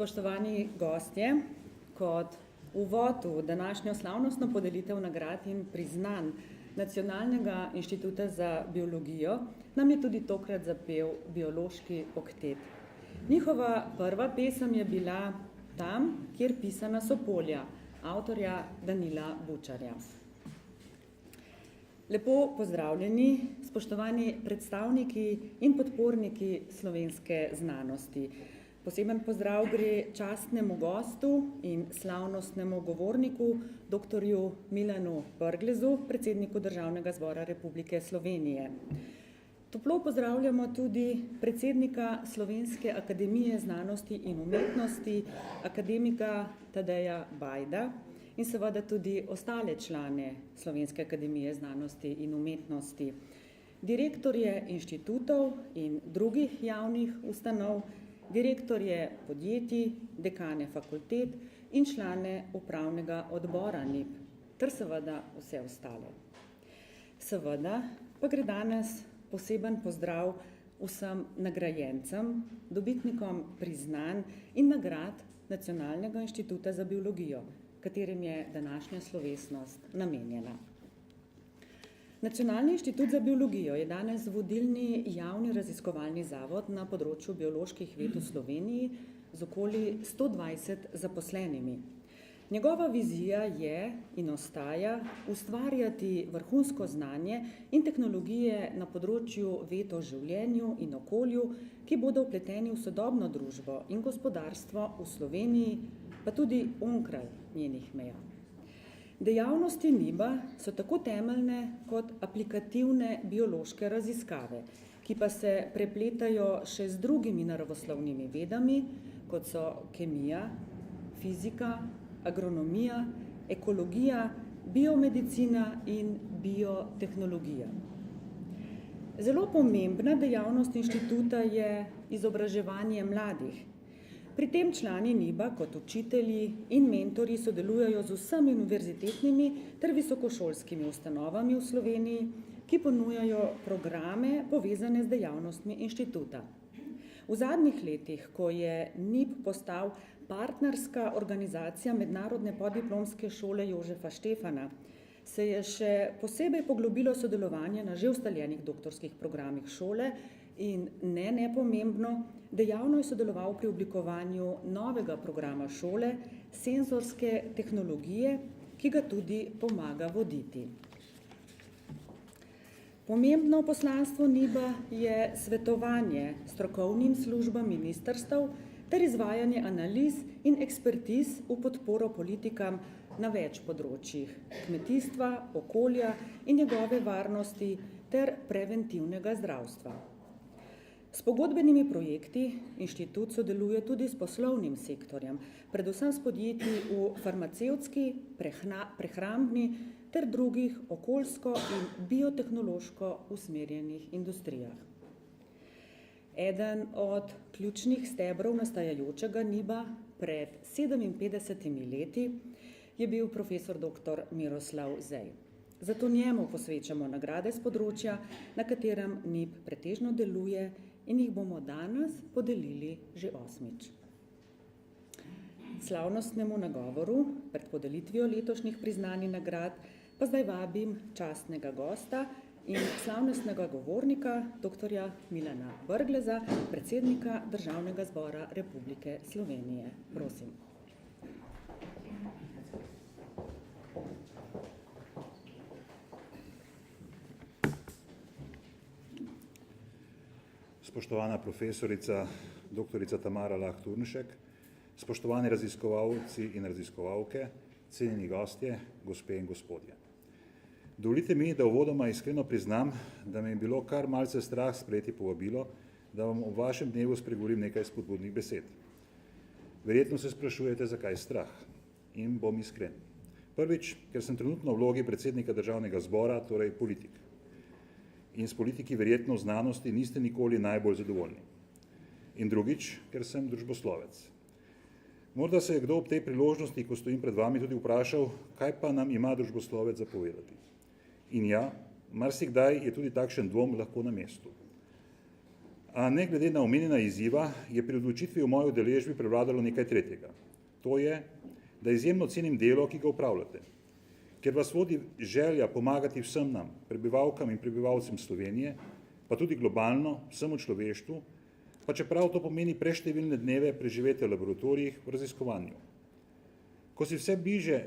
Spoštovani gostje, kot uvod v današnjo slavnostno podelitev nagrad in priznanj Nacionalnega inštituta za biologijo nam je tudi tokrat zapel biološki oktet. Njihova prva pesem je bila Tam, kjer pisana so polja, avtorja Danila Bučarja. Lepo pozdravljeni, spoštovani predstavniki in podporniki slovenske znanosti. Poseben pozdrav gre častnemu gostu in slavnostnemu govorniku, doktorju Milanu Brglezu, predsedniku Državnega zbora Republike Slovenije. Toplo pozdravljamo tudi predsednika Slovenske akademije znanosti in umetnosti, akademika Tadeja Bajda in seveda tudi ostale člane Slovenske akademije znanosti in umetnosti, direktorje inštitutov in drugih javnih ustanov, direktorje podjetij, dekane fakultet in člane upravnega odbora NIP, ter seveda vse ostale. Seveda pa gre danes poseben pozdrav vsem nagrajencem, dobitnikom priznanj in nagrad Nacionalnega inštituta za biologijo, katerim je današnja slovesnost namenjena. Nacionalni inštitut za biologijo je danes vodilni javni raziskovalni zavod na področju bioloških ved v Sloveniji z okoli 120 zaposlenimi. Njegova vizija je in ostaja ustvarjati vrhunsko znanje in tehnologije na področju ved o življenju in okolju, ki bodo vpleteni v sodobno družbo in gospodarstvo v Sloveniji, pa tudi onkraj njenih meja. Dejavnosti NIB-a so tako temeljne kot aplikativne biološke raziskave, ki pa se prepletajo še z drugimi naravoslovnimi vedami, kot so kemija, fizika, agronomija, ekologija, biomedicina in biotehnologija. Zelo pomembna dejavnost inštituta je izobraževanje mladih. Pri tem člani NIB-a kot učitelji in mentori sodelujejo z vsemi univerzitetnimi ter visokošolskimi ustanovami v Sloveniji, ki ponujajo programe povezane z dejavnostmi inštituta. V zadnjih letih, ko je NIB postal partnerska organizacija Mednarodne podiplomske šole Jožefa Štefana, se je še posebej poglobilo sodelovanje na že ustaljenih doktorskih programih šole in nepomembno, dejavno je sodeloval pri oblikovanju novega programa šole, senzorske tehnologije, ki ga tudi pomaga voditi. Pomembno poslanstvo NIB-a je svetovanje strokovnim službam ministrstev ter izvajanje analiz in ekspertiz v podporo politikam na več področjih kmetijstva, okolja in njegove varnosti ter preventivnega zdravstva. S pogodbenimi projekti inštitut sodeluje tudi s poslovnim sektorjem, predvsem s podjetji v farmacevtski, prehrambni ter drugih okoljsko in biotehnološko usmerjenih industrijah. Eden od ključnih stebrov nastajajočega NIB-a pred 57 leti je bil profesor dr. Miroslav Zej. Zato njemu posvečamo nagrade z področja, na katerem NIB pretežno deluje in jih bomo danes podelili že 8. Slavnostnemu nagovoru pred podelitvijo letošnjih priznanj in nagrad pa zdaj vabim častnega gosta in slavnostnega govornika, doktorja Milana Brgleza, predsednika Državnega zbora Republike Slovenije. Prosim. Spoštovana profesorica, doktorica Tamara Lah Turnšek, spoštovani raziskovalci in raziskovalke, cenjeni gostje, gospe in gospodje. Dovolite mi, da uvodoma iskreno priznam, da me je bilo kar malce strah sprejeti povabilo, da vam o vašem dnevu spregovorim nekaj spodbudnih besed. Verjetno se sprašujete, zakaj strah. In bom iskren. Prvič, ker sem trenutno v vlogi predsednika Državnega zbora, torej politik. In s politiki verjetno v znanosti niste nikoli najbolj zadovoljni. In drugič, ker sem družboslovec. Morda se je kdo ob tej priložnosti, ko stojim pred vami, tudi vprašal, kaj pa nam ima družboslovec za povedati. In ja, marsikdaj je tudi takšen dvom lahko na mestu. A ne glede na omenjena izziva, je pri odločitvi o moji udeležbi prevladalo nekaj tretjega. To je, da izjemno cenim delo, ki ga upravljate. Ker vas vodi želja pomagati vsem nam, prebivalkam in prebivalcem Slovenije, pa tudi globalno, vsemu človeštvu, pa čeprav to pomeni preštevilne dneve preživete v laboratorijih v raziskovanju. Ko si vse bliže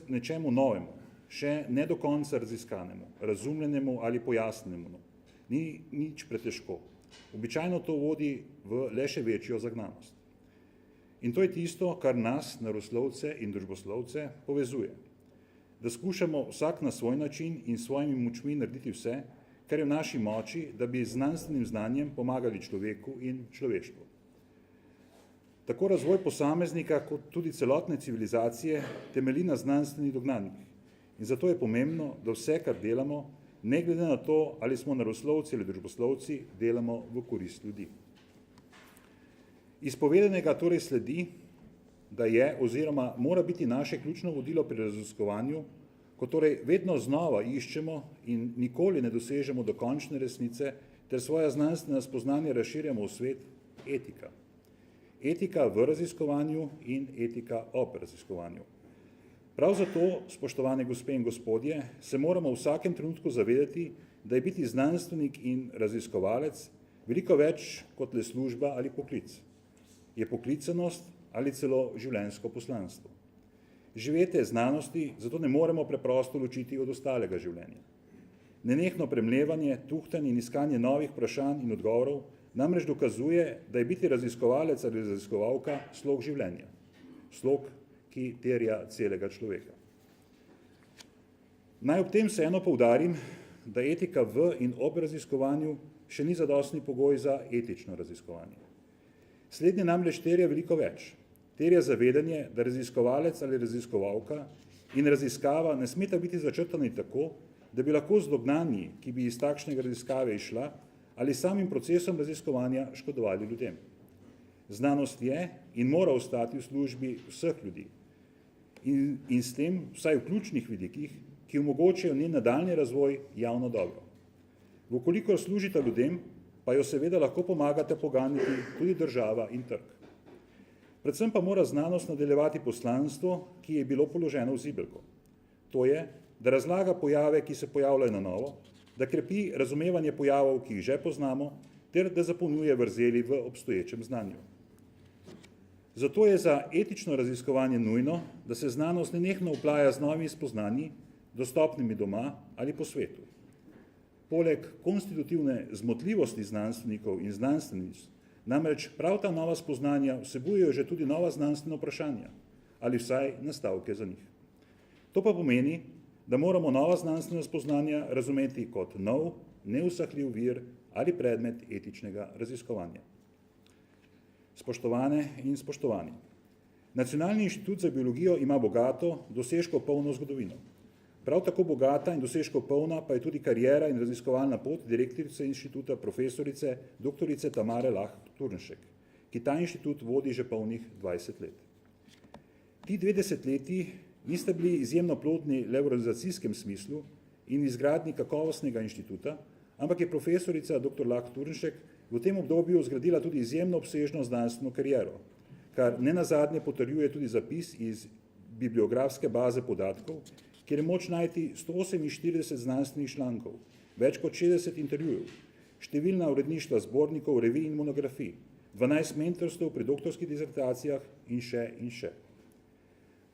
nečemu novemu, še ne do konca raziskanemu, razumljenemu ali pojasnjenemu, ni nič pretežko. Običajno to vodi v le še večjo zagnanost. In to je tisto, kar nas, naravoslovce in družboslovce, povezuje. Da skušamo vsak na svoj način in svojimi močmi narediti vse, kar je v naši moči, da bi z znanstvenim znanjem pomagali človeku in človeštvu. Tako razvoj posameznika kot tudi celotne civilizacije temelji na znanstvenih dognanjih. In zato je pomembno, da vse, kar delamo, ne glede na to, ali smo naravoslovci ali družboslovci, delamo v korist ljudi. Iz povedanega torej sledi, da je oziroma mora biti naše ključno vodilo pri raziskovanju, ko torej vedno znova iščemo in nikoli ne dosežemo dokončne resnice ter svoja znanstvena spoznanja razširjamo v svet, etika. Etika v raziskovanju in etika ob raziskovanju. Prav zato, spoštovane gospe in gospodje, se moramo v vsakem trenutku zavedati, da je biti znanstvenik in raziskovalec veliko več kot le služba ali poklic. Je poklicanost ali celo življenjsko poslanstvo. Živete znanosti, zato ne moremo preprosto ločiti od ostalega življenja. Nenehno premlevanje, tuhtanje in iskanje novih vprašanj in odgovorov namreč dokazuje, da je biti raziskovalec ali raziskovalka slog življenja. Slog, ki terja celega človeka. Naj ob tem vseeno poudarim, da etika v in ob raziskovanju še ni zadostni pogoj za etično raziskovanje. Slednje namreč terja veliko več. Terja zavedanje, da raziskovalec ali raziskovalka in raziskava ne smeta biti začrtani tako, da bi lahko z dognanji, ki bi iz takšnega raziskave išla, ali samim procesom raziskovanja škodovali ljudem. Znanost je in mora ostati v službi vseh ljudi. In s tem, vsaj v ključnih vidikih, ki omogočajo njen nadaljnji razvoj, javno dobro. Vkolikor služite ljudem, pa jo seveda lahko pomagate poganjati tudi država in trg. Predvsem pa mora znanost nadaljevati poslanstvo, ki je bilo položeno v zibelko. To je, da razlaga pojave, ki se pojavljajo na novo, da krepi razumevanje pojavov, ki jih že poznamo, ter da zapolnjuje vrzeli v obstoječem znanju. Zato je za etično raziskovanje nujno, da se znanost nenehno vplaja z novimi spoznanji, dostopnimi doma ali po svetu. Poleg konstitutivne zmotljivosti znanstvenikov in znanstvenic, namreč prav ta nova spoznanja vsebujejo že tudi nova znanstvena vprašanja ali vsaj nastavke za njih. To pa pomeni, da moramo nova znanstvena spoznanja razumeti kot nov, neusahljiv vir ali predmet etičnega raziskovanja. Spoštovane in spoštovani, Nacionalni inštitut za biologijo ima bogato, dosežko polno zgodovino. Prav tako bogata in dosežko polna pa je tudi kariera in raziskovalna pot direktorice inštituta profesorice doktorice Tamare Lah Turnšek, ki ta inštitut vodi že polnih 20 let. Ti 2 desetletji niste bili izjemno plodni le v organizacijskem smislu in izgradnji kakovostnega inštituta, ampak je profesorica dr. Lah Turnšek v tem obdobju zgradila tudi izjemno obsežno znanstveno kariero, kar nenazadnje potrjuje tudi zapis iz bibliografske baze podatkov, kjer je moč najti 148 znanstvenih člankov, več kot 60 intervjujev, številna uredništva zbornikov, revij in monografij, 12 mentorstev pri doktorskih disertacijah in še in še.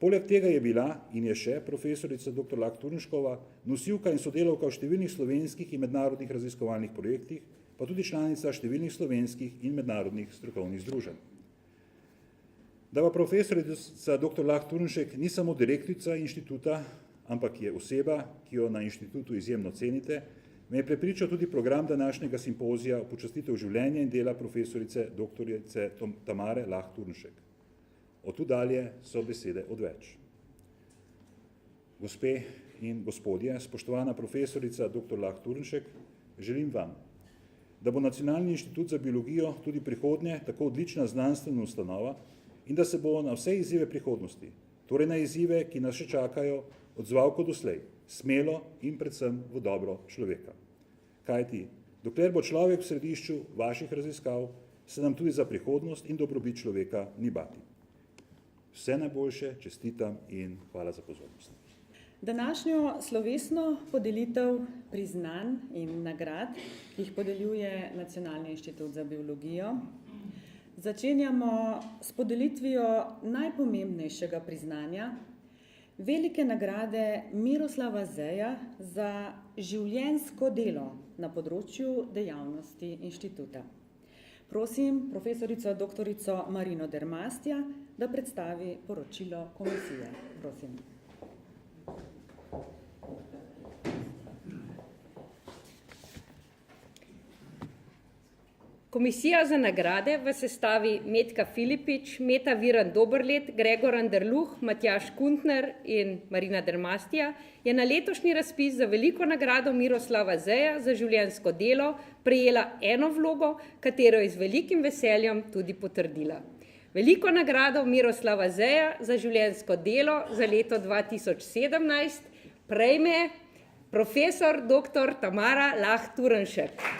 Poleg tega je bila in je še profesorica dr. Lah Turnškova nosilka in sodelavka v številnih slovenskih in mednarodnih raziskovalnih projektih, pa tudi članica številnih slovenskih in mednarodnih strokovnih združenj. Da pa profesorica dr. Lah Turnšek ni samo direktorica inštituta, ampak je oseba, ki jo na inštitutu izjemno cenite, me je prepričal tudi program današnjega simpozija Počastitev življenja in dela profesorice doktorice Tamare Lah Turnšek. Od tu dalje so besede odveč. Gospe in gospodje, spoštovana profesorica dr. Lah Turnšek, želim vam, da bo Nacionalni inštitut za biologijo tudi prihodnje tako odlična znanstvena ustanova in da se bo na vse izzive prihodnosti, torej na izzive, ki nas še čakajo, odzval kot doslej, smelo in predvsem v dobro človeka. Kajti Dokler bo človek v središču vaših raziskav, se nam tudi za prihodnost in dobrobit človeka ni bati. Vse najboljše, čestitam in hvala za pozornost. Današnjo slovesno podelitev priznanj in nagrad, ki jih podeljuje Nacionalni inštitut za biologijo, začenjamo s podelitvijo najpomembnejšega priznanja, velike nagrade Miroslava Zeja za življenjsko delo na področju dejavnosti inštituta. Prosim profesorico doktorico Marino Dermastja, da predstavi poročilo komisije. Prosim. Komisija za nagrade v sestavi Metka Filipič, Meta Virant Doberlet, Gregor Anderluh, Matjaž Kuntner in Marina Dermastja je na letošnji razpis za veliko nagrado Miroslava Zeja za življenjsko delo prejela eno vlogo, katero je z velikim veseljem tudi potrdila. Veliko nagrado Miroslava Zeja za življenjsko delo za leto 2017 prejme profesor dr. Tamara Lah Turnšek.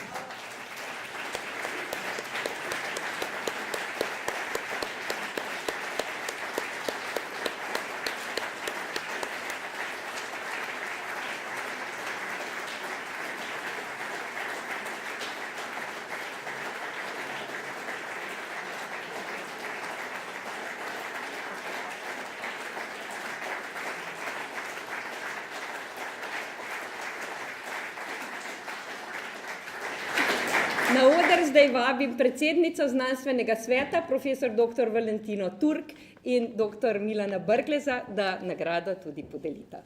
Na oder zdaj vabim predsednico znanstvenega sveta, profesor dr. Valentino Turk in dr. Milana Brgleza, da nagrado tudi podelita.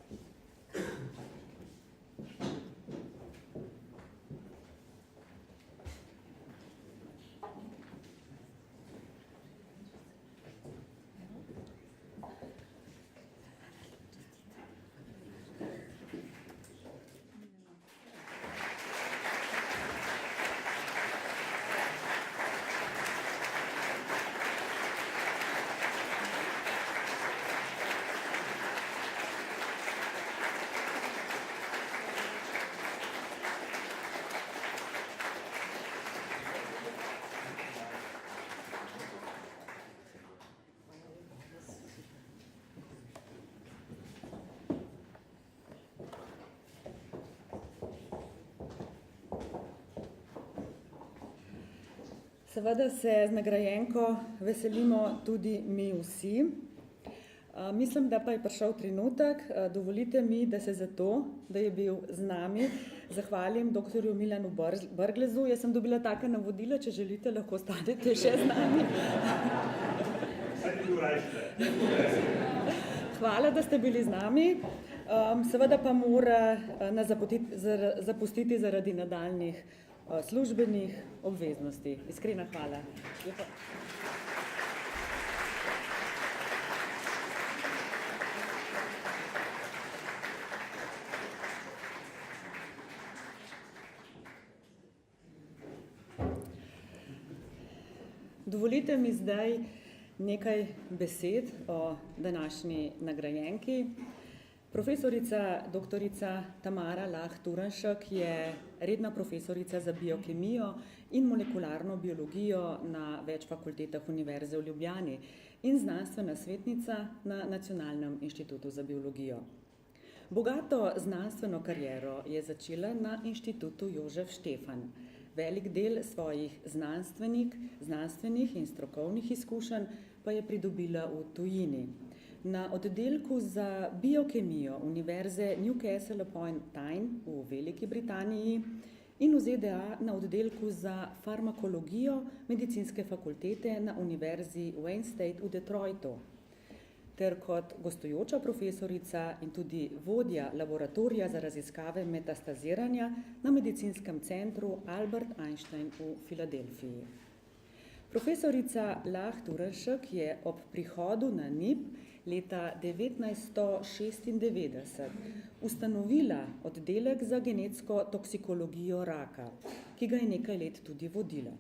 Seveda se z nagrajenko veselimo tudi mi vsi. Mislim, da pa je prišel trenutek, dovolite mi, da se za to, da je bil z nami, zahvalim dr. Milanu Brglezu. Jaz sem dobila taka navodila, če želite, lahko ostanete še z nami. Hvala, da ste bili z nami. Seveda pa mora nas zapustiti zaradi nadaljnjih službenih obveznosti. Iskrena hvala. Dovolite mi zdaj nekaj besed o današnji nagrajenki. Profesorica doktorica Tamara Lah Turnšek je redna profesorica za biokemijo in molekularno biologijo na več fakultetah Univerze v Ljubljani in znanstvena svetnica na Nacionalnem inštitutu za biologijo. Bogato znanstveno kariero je začela na inštitutu Jožef Štefan. Velik del svojih znanstvenih in strokovnih izkušenj pa je pridobila v tujini. Na oddelku za biokemijo Univerze Newcastle upon Tyne v Veliki Britaniji in v ZDA na oddelku za farmakologijo medicinske fakultete na Univerzi Wayne State v Detroitu, ter kot gostujoča profesorica in tudi vodja laboratorija za raziskave metastaziranja na medicinskem centru Albert Einstein v Filadelfiji. Profesorica Lah Turnšek je ob prihodu na NIP leta 1996 ustanovila oddelek za genetsko toksikologijo raka, ki ga je nekaj let tudi vodila.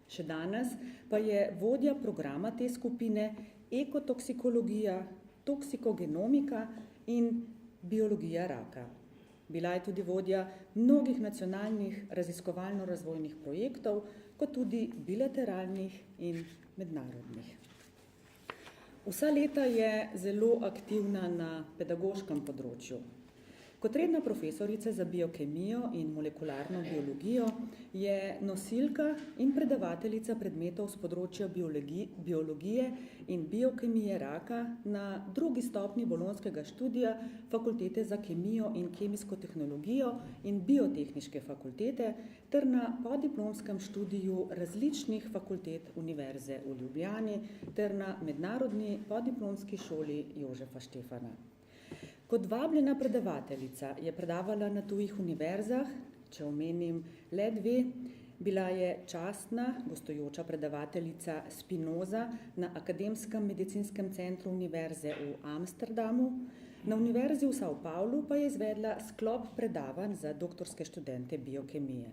Še danes pa je vodja programa te skupine ekotoksikologija, toksikogenomika in biologija raka. Bila je tudi vodja mnogih nacionalnih raziskovalno-razvojnih projektov, kot tudi bilateralnih in mednarodnih. Vsa leta je zelo aktivna na pedagoškem področju. Kot redna profesorica za biokemijo in molekularno biologijo je nosilka in predavateljica predmetov z področja biologije in biokemije raka na 2. stopnji bolonjskega študija Fakultete za kemijo in kemijsko tehnologijo in biotehniške fakultete ter na podiplomskem študiju različnih fakultet Univerze v Ljubljani ter na mednarodni podiplomski šoli Jožefa Štefana. Kot vabljena predavateljica je predavala na tujih univerzah, če omenim le 2, bila je častna gostujoča predavateljica Spinoza na Akademskem medicinskem centru Univerze v Amsterdamu, na Univerzi v São Paulo pa je izvedla sklop predavanj za doktorske študente biokemije.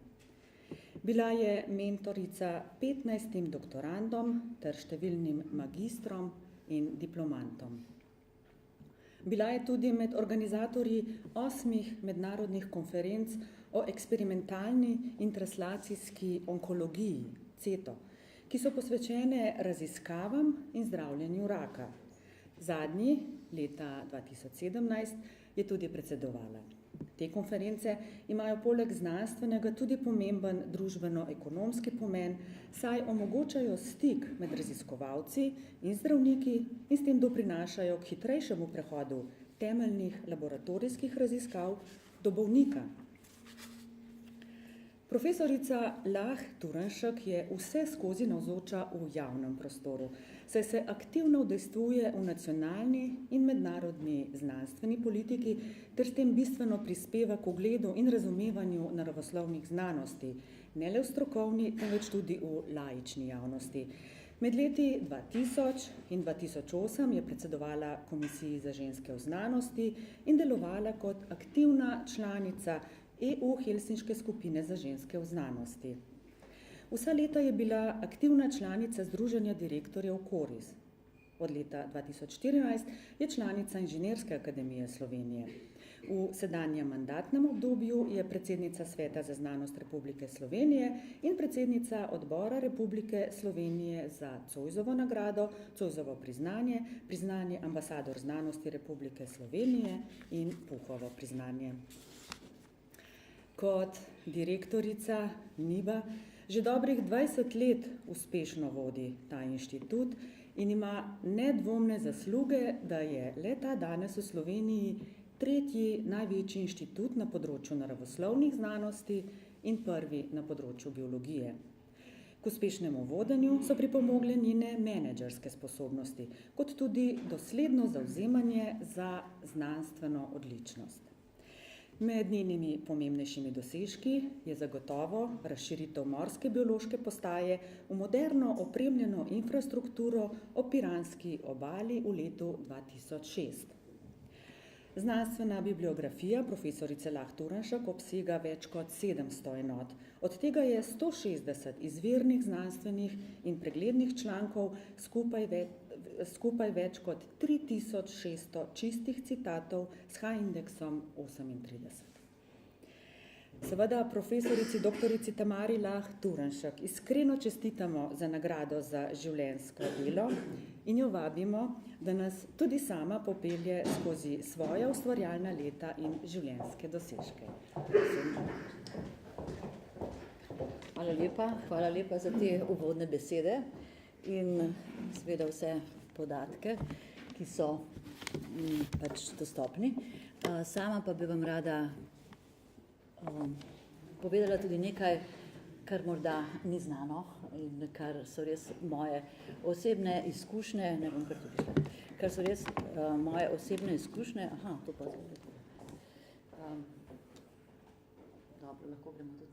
Bila je mentorica 15 doktorandom ter številnim magistrom in diplomantom. Bila je tudi med organizatorji 8 mednarodnih konferenc o eksperimentalni in translacijski onkologiji, CETO, ki so posvečene raziskavam in zdravljenju raka. Zadnji, leta 2017, je tudi predsedovala. Te konference imajo poleg znanstvenega tudi pomemben družbeno-ekonomski pomen, saj omogočajo stik med raziskovalci in zdravniki in s tem doprinašajo k hitrejšemu prehodu temeljnih laboratorijskih raziskav do bolnika. Profesorica Lah Turnšek je vse skozi navzoča v javnem prostoru, saj se aktivno udejstvuje v nacionalni in mednarodni znanstveni politiki ter s tem bistveno prispeva k ugledu in razumevanju naravoslovnih znanosti, ne le v strokovni, temveč tudi v laični javnosti. Med leti 2000 in 2008 je predsedovala Komisiji za ženske v znanosti in delovala kot aktivna članica EU Helsinške skupine za ženske v znanosti. Vsa leta je bila aktivna članica Združenja direktorjev KORIS. Od leta 2014 je članica Inženirske akademije Slovenije. V sedanjem mandatnem obdobju je predsednica Sveta za znanost Republike Slovenije in predsednica Odbora Republike Slovenije za Zoisovo nagrado, Zoisovo priznanje, priznanje ambasador znanosti Republike Slovenije in Puhovo priznanje. Kot direktorica NIBA že dobrih 20 let uspešno vodi ta inštitut in ima nedvomne zasluge, da je le-ta danes v Sloveniji 3. največji inštitut na področju naravoslovnih znanosti in 1. na področju biologije. K uspešnemu vodenju so pripomogle njene menedžerske sposobnosti, kot tudi dosledno zavzemanje za znanstveno odličnost. Med njenimi pomembnejšimi dosežki je zagotovo razširitev morske biološke postaje v moderno opremljeno infrastrukturo ob Piranski obali v letu 2006. Znanstvena bibliografija profesorice Lah Turnšek obsega več kot 700 enot, od tega je 160 izvirnih znanstvenih in preglednih člankov, skupaj več kot 3600 čistih citatov s H-indeksom 38. Seveda profesorici doktorici Tamari Lah Turnšek iskreno čestitamo za nagrado za življenjsko delo in jo vabimo, da nas tudi sama popelje skozi svoja ustvarjalna leta in življenjske dosežke. Hvala lepa za te uvodne besede in seveda vse podatke, ki so pač dostopni. Sama pa bi vam rada povedala tudi nekaj, kar morda ni znano in kar so res moje osebne izkušnje, ne bom kar tudi šla, kar so res moje osebne izkušnje, to pa zelo. Dobro, lahko gremo tudi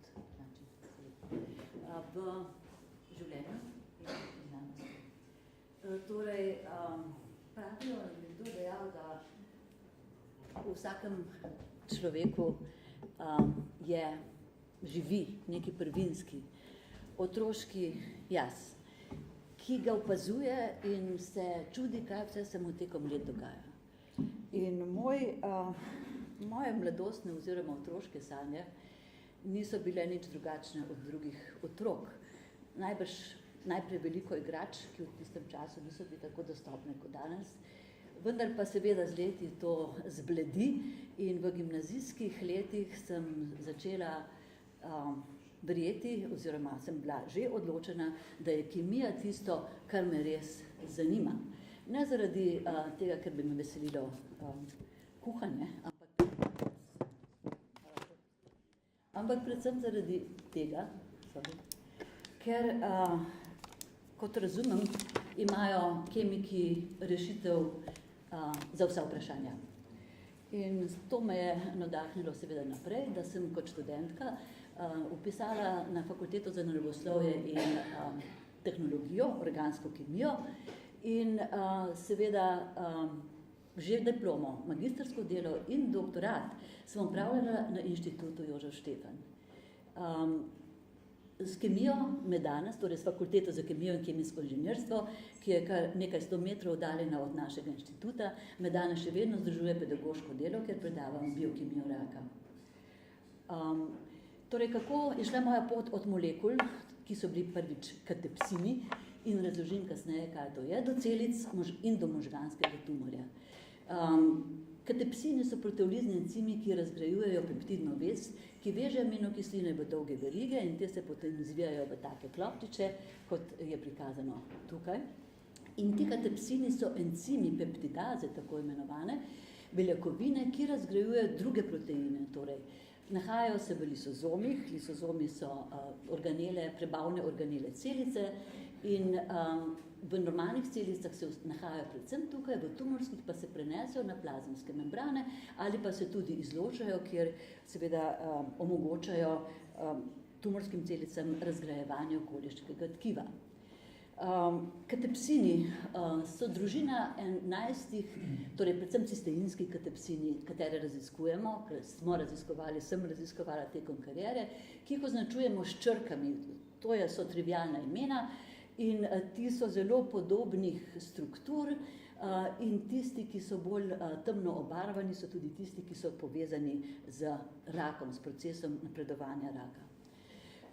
v življenju in znanosti. Torej, pravijo, da je kdo dejal, da v vsakem človeku živi neki prvinski, otroški jaz, ki ga opazuje in se čudi, kaj vse se mu tekom let dogaja. In moje mladostne oziroma otroške sanje niso bile nič drugačne od drugih otrok. Najprej veliko igrač, ki v tistem času niso bili tako dostopne kot danes, vendar pa seveda z leti to zbledi in v gimnazijskih letih sem začela verjeti oziroma sem bila že odločena, da je kemija tisto, kar me res zanima. Ne zaradi tega, ker bi me veselilo kuhanje, ampak predvsem zaradi tega, ker, kot razumem, imajo kemiki rešitev za vsa vprašanja. In to me je navdahnilo seveda naprej, da sem kot študentka vpisala na Fakulteto za naravoslovje in tehnologijo, organsko kemijo in seveda že diplomo, magistrsko delo in doktorat sem opravljala na Inštitutu Jožef Štefan. S kemijo me danes, torej s Fakulteto za kemijo in kemijsko inženirstvo, ki je kar nekaj 100 metrov oddaljena od našega inštituta, me danes še vedno združuje pedagoško delo, ker predavam biokemijo raka. Torej, kako je šla moja pot od molekul, ki so bili prvič katepsini, in razložim kasneje, kaj to je, do celic in do možganskega tumorja. Katepsini so proteolizni encimi, ki razgrajujejo peptidno vez, ki veže aminokisline v dolge verige in te se potem izvijajo v take klopčiče, kot je prikazano tukaj. In ti katepsini so encimi peptidaze, tako imenovane, beljakovine, ki razgrajujejo druge proteine, torej nahajajo se v lisozomih. Lisozomi so organele, prebavne organele celice in v normalnih celicah se nahajajo predvsem tukaj, v tumorskih pa se prenesejo na plazemske membrane ali pa se tudi izločajo, kjer seveda omogočajo tumorskim celicam razgrajevanje okoliškega tkiva. Katepsini so družina 11, torej predvsem cisteinski katepsini, katere raziskujemo, ker sem raziskovala tekom kariere, ki jih označujemo s črkami. To so trivialna imena in ti so zelo podobnih struktur in tisti, ki so bolj temno obarvani, so tudi tisti, ki so povezani z rakom, s procesom napredovanja raka.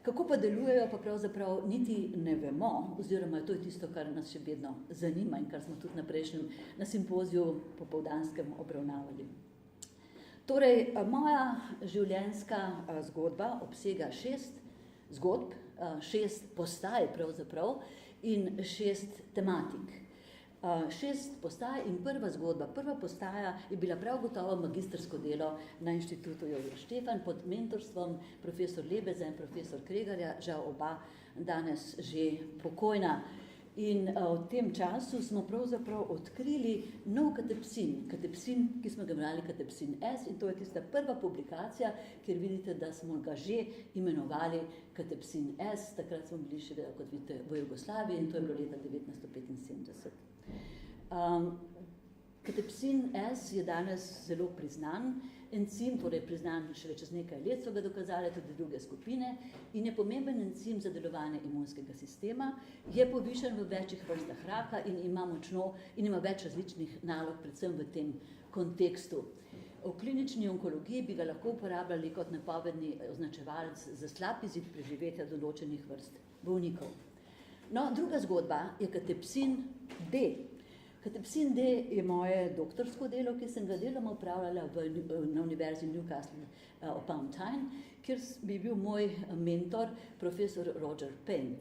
Kako pa delujejo, pa pravzaprav niti ne vemo, oziroma to je tisto, kar nas še vedno zanima in kar smo tudi na simpoziju popoldanskem obravnavali. Torej, moja življenjska zgodba obsega 6 zgodb, 6 postaj pravzaprav in 6 tematik. 6 postaj in prva zgodba. Prva postaja je bila prav gotovo magistrsko delo na Inštitutu Jožef Štefan pod mentorstvom profesor Lebeza in profesor Kregarja, žal oba danes že pokojna. In v tem času smo pravzaprav odkrili nov katepsin, ki smo ga imenovali katepsin S, in to je tista prva publikacija, kjer vidite, da smo ga že imenovali katepsin S. Takrat smo bili še, kot vidite, v Jugoslaviji in to je bilo leta 1975. Katepsin S je danes zelo priznan encim, torej priznan še čez nekaj let so ga dokazali tudi druge skupine in je pomemben encim za delovanje imunskega sistema, je povišen v večjih vrstah raka in ima več različnih nalog, predvsem v tem kontekstu. V klinični onkologiji bi ga lahko uporabljali kot napovedni označevalec za slab izid preživetja določenih vrst bolnikov. No, druga zgodba je katepsin D. Katepsin D je moje doktorsko delo, ki sem ga deloma upravljala na Univerzi Newcastle upon Tyne, kjer bi bil moj mentor profesor Roger Payne.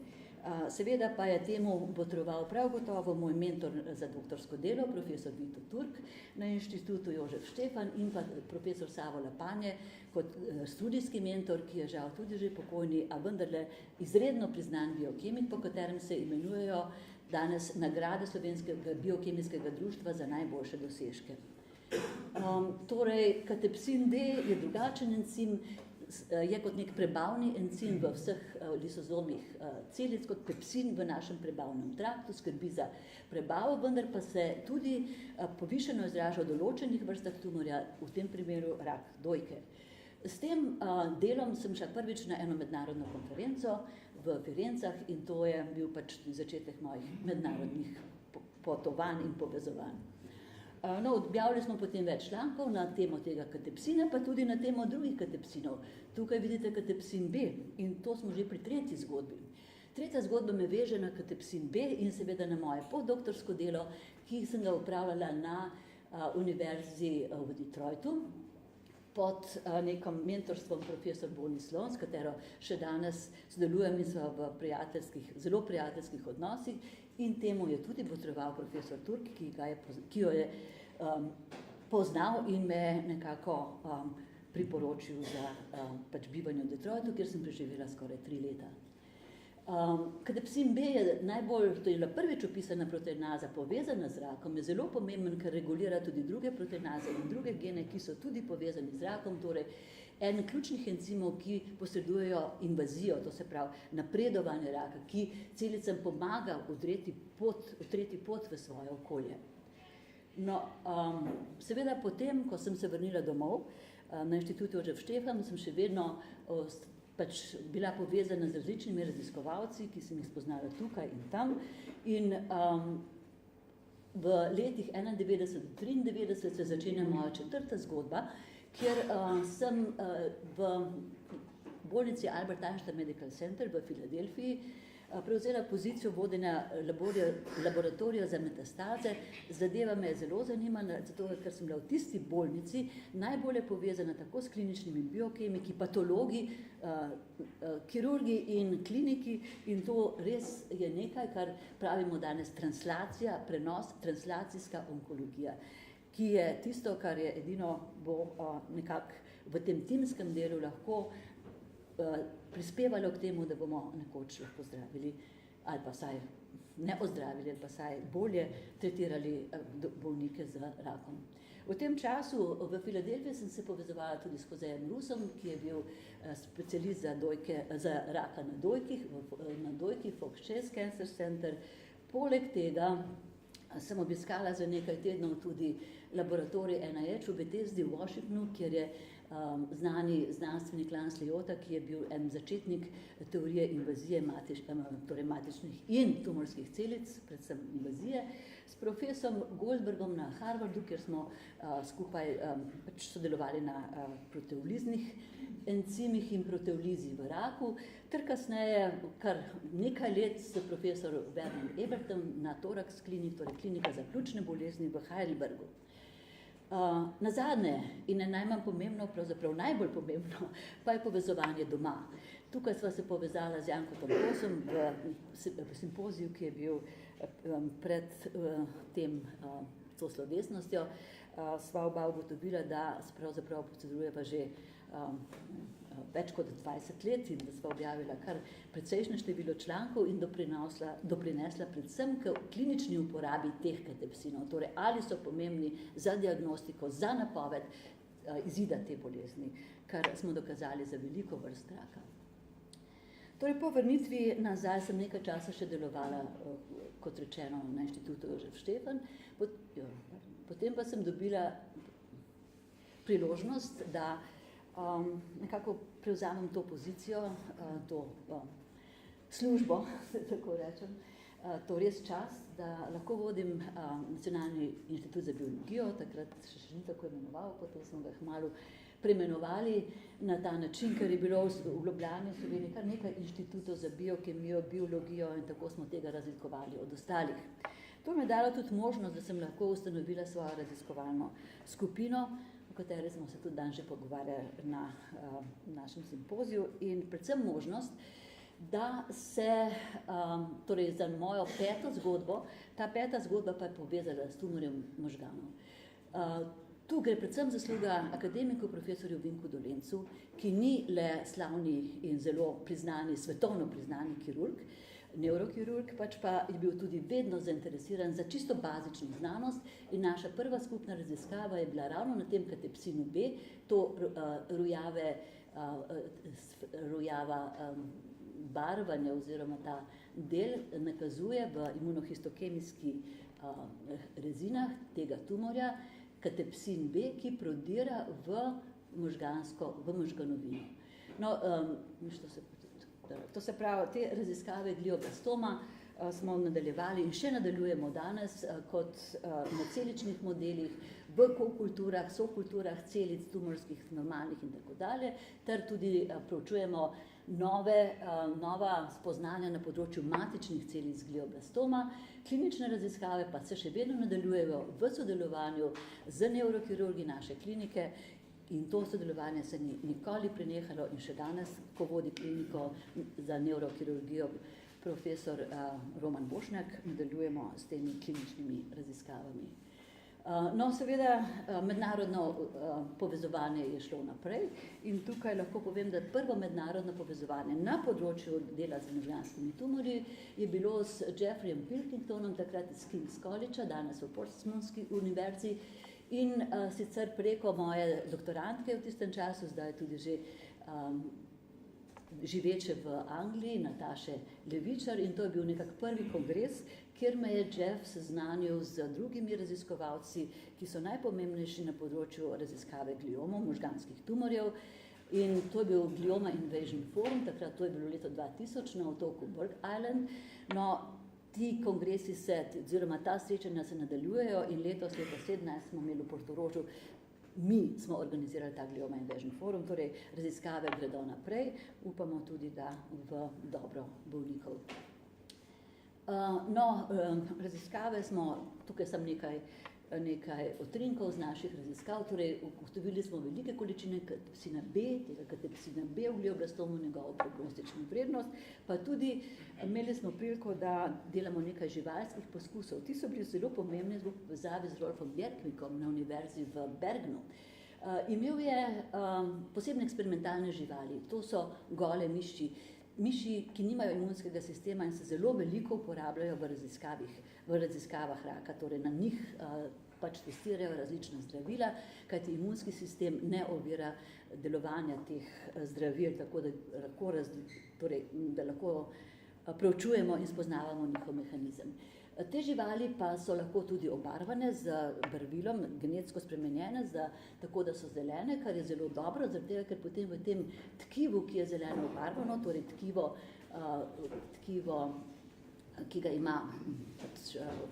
Seveda pa je temu botroval prav gotovo moj mentor za doktorsko delo, profesor Vito Turk na Inštitutu Jožef Štefan in pa profesor Savo Lapanje kot študijski mentor, ki je žal tudi že pokojni, a vendarle izredno priznan biokemik, po katerem se imenujejo danes nagrade Slovenskega biokemijskega društva za najboljše dosežke. Torej, katepsin D je drugačen encim, je kot nek prebavni encim v vseh lisozomih celic, kot pepsin v našem prebavnem traktu, skrbi za prebavo, vendar pa se tudi povišeno izraža v določenih vrstah tumorja, v tem primeru rak dojke. S tem delom sem šla prvič na eno mednarodno konferenco v Firencah in to je bil pač začetek mojih mednarodnih potovanj in povezovanj. No, objavili smo potem več člankov na temo tega katepsina, pa tudi na temo drugih katepsinov. Tukaj vidite katepsin B in to smo že pri tretji zgodbi. Tretja zgodba me veže na katepsin B in seveda na moje postdoktorsko delo, ki sem ga upravljala na univerzi v Detroitu pod nekim mentorstvom profesor Bonnie Sloan, s katero še danes sodelujem in so v zelo prijateljskih odnosih. In temu je tudi botroval profesor Turk, ki jo je poznal in me nekako priporočil za bivanje v Detroitu, kjer sem preživela skoraj 3 leta. Katepsin B je to je bila prvič opisana proteinaza povezana z rakom, je zelo pomemben, ker regulira tudi druge proteinaze in druge gene, ki so tudi povezani z rakom, torej en ključnih encimov, ki posredujejo invazijo, to se pravi napredovanje raka, ki celicam pomaga utreti pot v svoje okolje. No, seveda potem, ko sem se vrnila domov na inštitutu Jožef Štefan, sem še vedno bila povezana z različnimi raziskovalci, ki sem jih spoznala tukaj in tam. In v letih 1991-1993 se začenja moja 4. zgodba, kjer sem v bolnici Albert Einstein Medical Center v Filadelfiji prevzela pozicijo vodenja laboratorija za metastaze. Zadeva me je zelo zanimala, zato ker sem bila v tisti bolnici najbolje povezana tako s kliničnimi biokemiki, patologi, kirurgi in kliniki in to res je nekaj, kar pravimo danes translacija, prenos, translacijska onkologija, ki je tisto, kar je edino bo nekako v tem timskem delu lahko prispevalo k temu, da bomo nekoč lahko zdravili ali pa saj ne ozdravili, ali pa saj bolje tretirali bolnike z rakom. V tem času v Filadelfiji sem se povezovala tudi s Josejem Rusom, ki je bil specialist za raka na dojki, Fox Chase Cancer Center. Poleg tega sem obiskala za nekaj tednov tudi laboratorij NIH v Bethesdi v Washingtonu, kjer je znani znanstvenik Lance Liotta, ki je bil en začetnik teorije invazije matičnih in tumorskih celic, predvsem invazije, s profesorom Goldbergom na Harvardu, kjer smo skupaj sodelovali na proteoliznih encimih in proteolizi v raku, ter kasneje kar nekaj let s profesor Werner Ebertom na Thorax Clinic, torej klinika za pljučne bolezni v Heidelbergu. Nazadnje in najmanj pomembno, pravzaprav najbolj pomembno, pa je povezovanje doma. Tukaj sva se povezala z Jankom Kosom v simpoziju, ki je bil pred to slovesnostjo. Sva oba ugotovila, da pravzaprav procedurujeva že več kot 20 let in da sva objavila kar precejšnje število člankov in doprinesla predvsem k klinični uporabi teh katepsinov, torej ali so pomembni za diagnostiko, za napoved izida te bolezni, kar smo dokazali za veliko vrst raka. Torej, po vrnitvi nazaj sem nekaj časa še delovala, kot rečeno, na inštitutu Jožef Štefan, potem pa sem dobila priložnost, da nekako prevzamem to pozicijo, to službo, tako rečem, to res čas, da lahko vodim Nacionalni inštitut za biologijo, takrat še ni tako imenoval, potem smo ga kmalu preimenovali na ta način, ker je bilo v Ljubljani v Sloveniji kar nekaj inštitutov za biokemijo, biologijo in tako smo tega razlikovali od ostalih. To mi je dalo tudi možnost, da sem lahko ustanovila svojo raziskovalno skupino, o kateri smo se tudi dan že pogovarjali na našem simpoziju in predvsem možnost, da se, torej za mojo 5. zgodbo, ta 5. zgodba pa je povezala s tumorjem možganov. Tu gre predvsem zasluga akademiku profesorju Vinku Dolencu, ki ni le slavni in zelo priznani, svetovno priznani kirurg, neurokirurg, pač pa je bil tudi vedno zainteresiran za čisto bazično znanost in naša prva skupna raziskava je bila ravno na tem katepsinu B, to rujava barvanje oziroma ta del nakazuje v imunohistokemijski rezinah tega tumorja, katepsin B, ki prodira v možganovino. No, to se pravi, te raziskave glioblastoma smo nadaljevali in še nadaljujemo danes kot na celičnih modelih, v kokulturah, sokulturah celic, tumorskih, normalnih in tako dalje, ter tudi proučujemo nova spoznanja na področju matičnih celic glioblastoma. Klinične raziskave pa se še vedno nadaljujejo v sodelovanju z neurokirurgi naše klinike in to sodelovanje se ni nikoli prenehalo in še danes, ko vodi kliniko za neurokirurgijo profesor Roman Bošnjak, nadaljujemo s temi kliničnimi raziskavami. No, seveda, mednarodno povezovanje je šlo naprej in tukaj lahko povem, da prvo mednarodno povezovanje na področju dela z možganskimi tumorji je bilo s Jeffreyem Pilkingtonom, takrat iz King's College, danes v Portsmouthski univerzi, in sicer preko moje doktorantke v tistem času, zdaj tudi že živeče v Angliji, Nataše Levičar, in to je bil nekak prvi kongres, kjer me je Jeff seznanil z drugimi raziskovalci, ki so najpomembnejši na področju raziskave gliomov, možganskih tumorjev. In to je bil Glioma Invasion Forum, takrat to je bilo leto 2000 na otoku Burke Island. No, ti kongresi oziroma ta srečanja se nadaljujejo in letos, leta 2017, smo imeli v Portorožu, mi smo organizirali ta Glioma Invasion Forum, torej raziskave gredo naprej, upamo tudi, da v dobro bolnikov. Raziskave smo, tukaj sem nekaj otrinkov z naših raziskav, torej ugotovili smo velike količine katepsina B, tega katepsina B v glioblastomu, njegovo prognostično vrednost, pa tudi imeli smo priliko, da delamo nekaj živalskih poskusov. Ti so bili zelo pomembni v povezavi z Rolfom Bjerkvikom na univerzi v Bergenu. Imel je posebne eksperimentalne živali, to so gole miši, ki nimajo imunskega sistema in se zelo veliko uporabljajo v raziskavah raka, torej na njih pač testirajo različna zdravila, kajti imunski sistem ne ovira delovanja teh zdravil, tako da lahko preučujemo in spoznavamo njihov mehanizem. Te živali pa so lahko tudi obarvane z barvilom, genetsko spremenjene, tako da so zelene, kar je zelo dobro, zaradi tega, ker potem v tem tkivu, ki je zeleno obarvano, torej tkivo, ki ga ima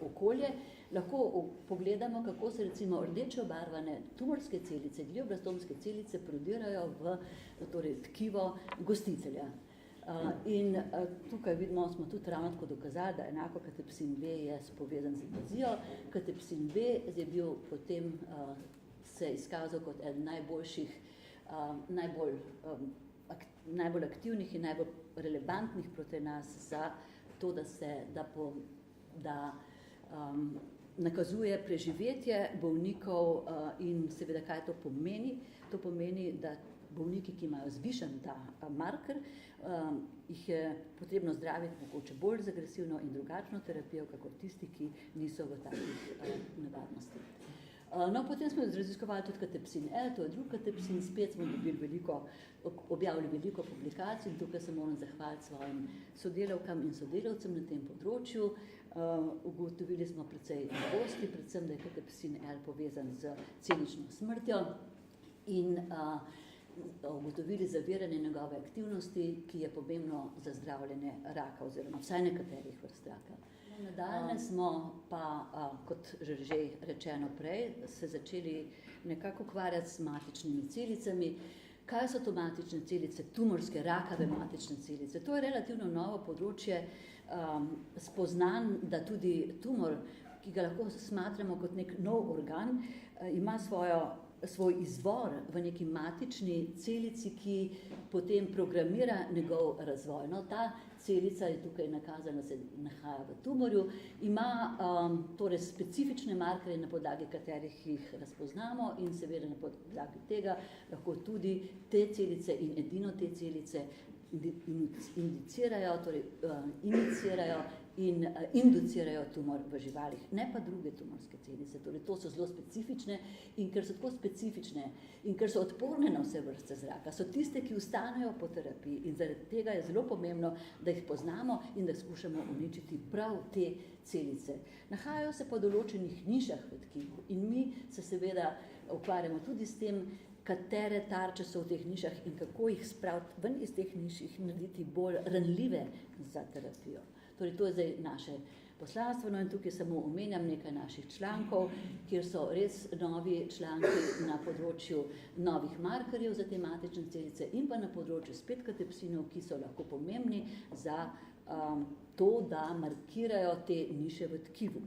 okolje, lahko pogledamo, kako se recimo rdeče obarvane tumorske celice, glioblastomske celice prodirajo v tkivo gostitelja. In tukaj vidimo, smo tudi ravno tako dokazali, da enako katepsin B je povezan z invazijo. Katepsin B je bil potem se izkazal kot eden najboljših, najbolj aktivnih in najbolj relevantnih proteinas za to, da nakazuje preživetje bolnikov in seveda, kaj to pomeni. To pomeni, da bolniki, ki imajo zvišen ta marker, jih je potrebno zdraviti mogoče bolj z agresivno in drugačno terapijo, kakor tisti, ki niso v takih nevarnosti. No, potem smo raziskovali tudi katepsin L, to je drug katepsin, spet smo objavili veliko publikacij in tukaj se moram zahvaliti svojim sodelavkam in sodelavcem na tem področju. Ugotovili smo precej novosti, predvsem, da je katepsin L povezan z celično smrtjo in ugotovili zaviranje njegove aktivnosti, ki je pomembno za zdravljenje raka oziroma vsaj nekaterih vrst raka. Nadaljne smo pa, kot že rečeno prej, se začeli nekako ukvarjati s matičnimi celicami. Kaj so to matične celice, tumorske, rakave matične celice? To je relativno novo področje spoznanj, da tudi tumor, ki ga lahko smatramo kot nek nov organ, ima svoj izvor v neki matični celici, ki potem programira njegov razvoj. No, ta celica je tukaj nakazana, se nahaja v tumorju, ima torej specifične markerje, na podlagi katerih jih razpoznamo in seveda na podlagi tega lahko tudi te celice in edino te celice inicirajo in inducirajo tumor v živalih, ne pa druge tumorske celice. Torej, to so zelo specifične in ker so tako specifične in ker so odporne na vse vrste zraka, so tiste, ki ostanejo po terapiji in zaradi tega je zelo pomembno, da jih poznamo in da skušamo uničiti prav te celice. Nahajajo se po določenih nišah v tkivu in mi se seveda ukvarjamo tudi s tem, katere tarče so v teh nišah in kako jih spraviti ven iz teh niš, jih narediti bolj ranljive za terapijo. Torej, to je zdaj naše poslanstvo, no in tukaj samo omenjam nekaj naših člankov, kjer so res novi članki na področju novih markerjev za tematične celice in pa na področju spet katepsinov, ki so lahko pomembni za to, da markirajo te niše v tkivu.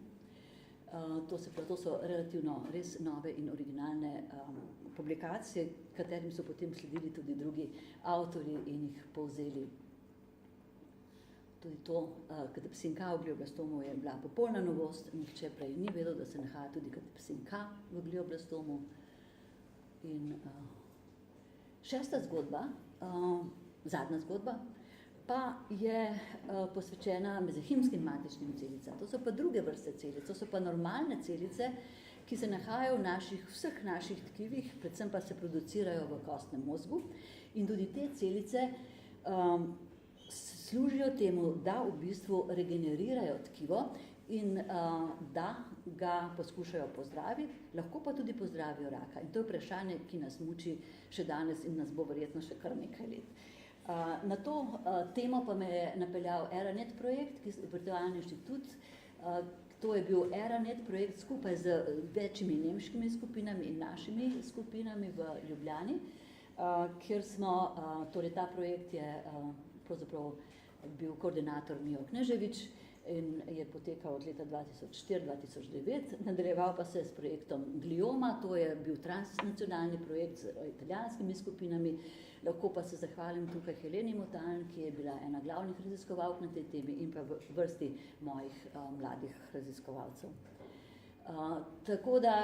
To so relativno res nove in originalne publikacije, katerim so potem sledili tudi drugi avtorji in jih povzeli. Tudi to, katepsin K v glioblastomu je bila popolna novost, nihče prej ni vedel, da se nahaja tudi katepsin K v glioblastomu. In šesta zgodba, zadnja zgodba, pa je posvečena mezehimskim matičnim celicam. To so pa druge vrste celic, to so pa normalne celice, ki se nahajajo v vseh naših tkivih, predvsem pa se producirajo v kostnem mozgu. In tudi te celice služijo temu, da v bistvu regenerirajo tkivo in da ga poskušajo pozdraviti, lahko pa tudi pozdravijo raka. In to je vprašanje, ki nas muči še danes in nas bo verjetno še kar nekaj let. Na to temo pa me je napeljal ERANET projekt, virtualni inštitut. To je bil ERANET projekt skupaj z večjimi nemškimi skupinami in našimi skupinami v Ljubljani, kjer smo, torej ta projekt je pravzaprav bil koordinator Mijo Kneževič in je potekal od leta 2004-2009, nadaljeval pa se s projektom Glioma, to je bil transnacionalni projekt z italijanskimi skupinami. Lahko pa se zahvalim tukaj Heleni Motan, ki je bila ena glavnih raziskovalk na tej temi in pa v vrsti mojih mladih raziskovalcev. Tako da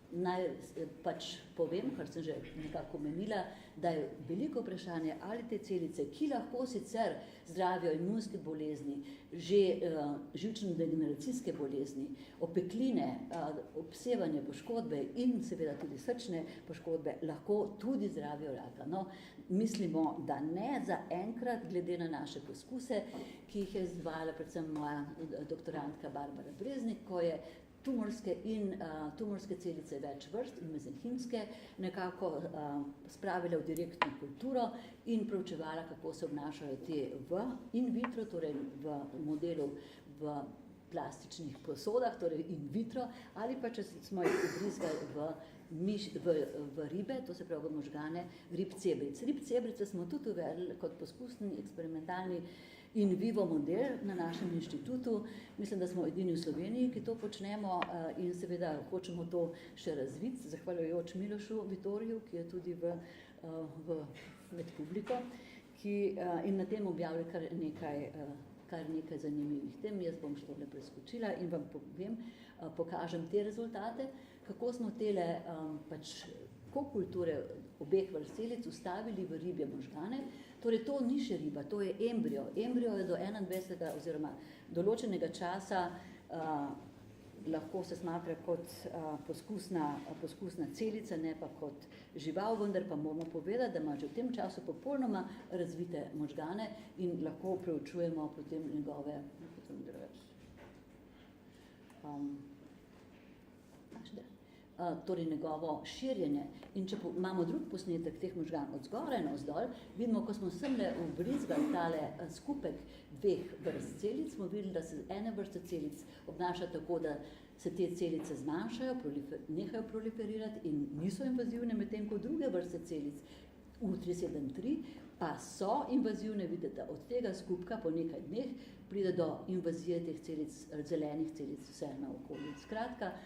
naj pač povem, kar sem že nekako omenila, da je veliko vprašanje, ali te celice, ki lahko sicer zdravijo imunske bolezni, že živčno-degeneracijske bolezni, opekline, obsevanje, poškodbe in seveda tudi srčne poškodbe, lahko tudi zdravijo raka. No, mislimo, da ne za enkrat, glede na naše poskuse, ki jih je izvajala predvsem moja doktorantka Barbara Breznik, ko je tumorske celice več vrst in mezenhimske nekako spravile v direktno kulturo in proučevala, kako se obnašajo te v in vitro, torej v modelu v plastičnih posodah, torej in vitro, ali pa če smo jih ubrizgali v ribe, to se pravi v možgane, rib cebric. Rib cebrice smo tudi uvedli kot poskusni eksperimentalni in vivo model na našem inštitutu. Mislim, da smo edini v Sloveniji, ki to počnemo in seveda hočemo to še razviti, zahvaljujoč Milošu Vitoriju, ki je tudi med publiko, in na tem objavili kar nekaj zanimivih tem. Jaz bom še tole preskočila in vam pokažem te rezultate, kako smo tele kokulture obeh vrst celic ustavili v ribje možgane. Torej, to ni še riba, to je embrio. Embrio je do 21. oziroma določenega časa lahko se smatra kot poskusna celica, ne pa kot žival, vendar pa moramo povedati, da ima že v tem času popolnoma razvite možgane in lahko preučujemo potem njegove torej njegovo širjenje. In če imamo drug posnetek teh možgan od zgoraj na vzdolj, vidimo, ko smo semle ubrizgali tale skupek dveh vrst celic, smo videli, da se ene vrste celic obnaša tako, da se te celice zmanjšajo, nehajo proliferirati in niso invazivne, medtem ko druge vrste celic U373 pa so invazivne, vidite, od tega skupka po nekaj dneh pride do invazije teh celic, zelenih celic vse naokoli. Skratka,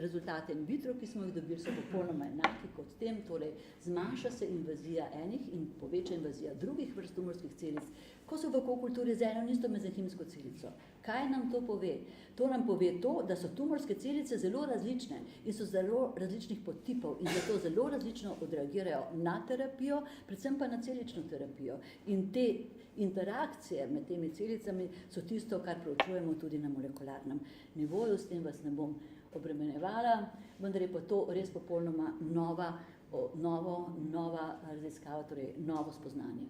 rezultate in vitro, ki smo jih dobili, so popolnoma enaki kot tem, torej zmanjša se invazija enih in poveča invazija drugih vrst tumorskih celic, ko so v kokulturi z eno in isto mezenhimsko celico. Kaj nam to pove? To nam pove to, da so tumorske celice zelo različne in so zelo različnih podtipov in zato zelo različno odreagirajo na terapijo, predvsem pa na celično terapijo. In te interakcije med temi celicami so tisto, kar proučujemo tudi na molekularnem nivoju, s tem vas ne bom obremenjevala, vendar je pa to res popolnoma nova raziskava, torej novo spoznanje.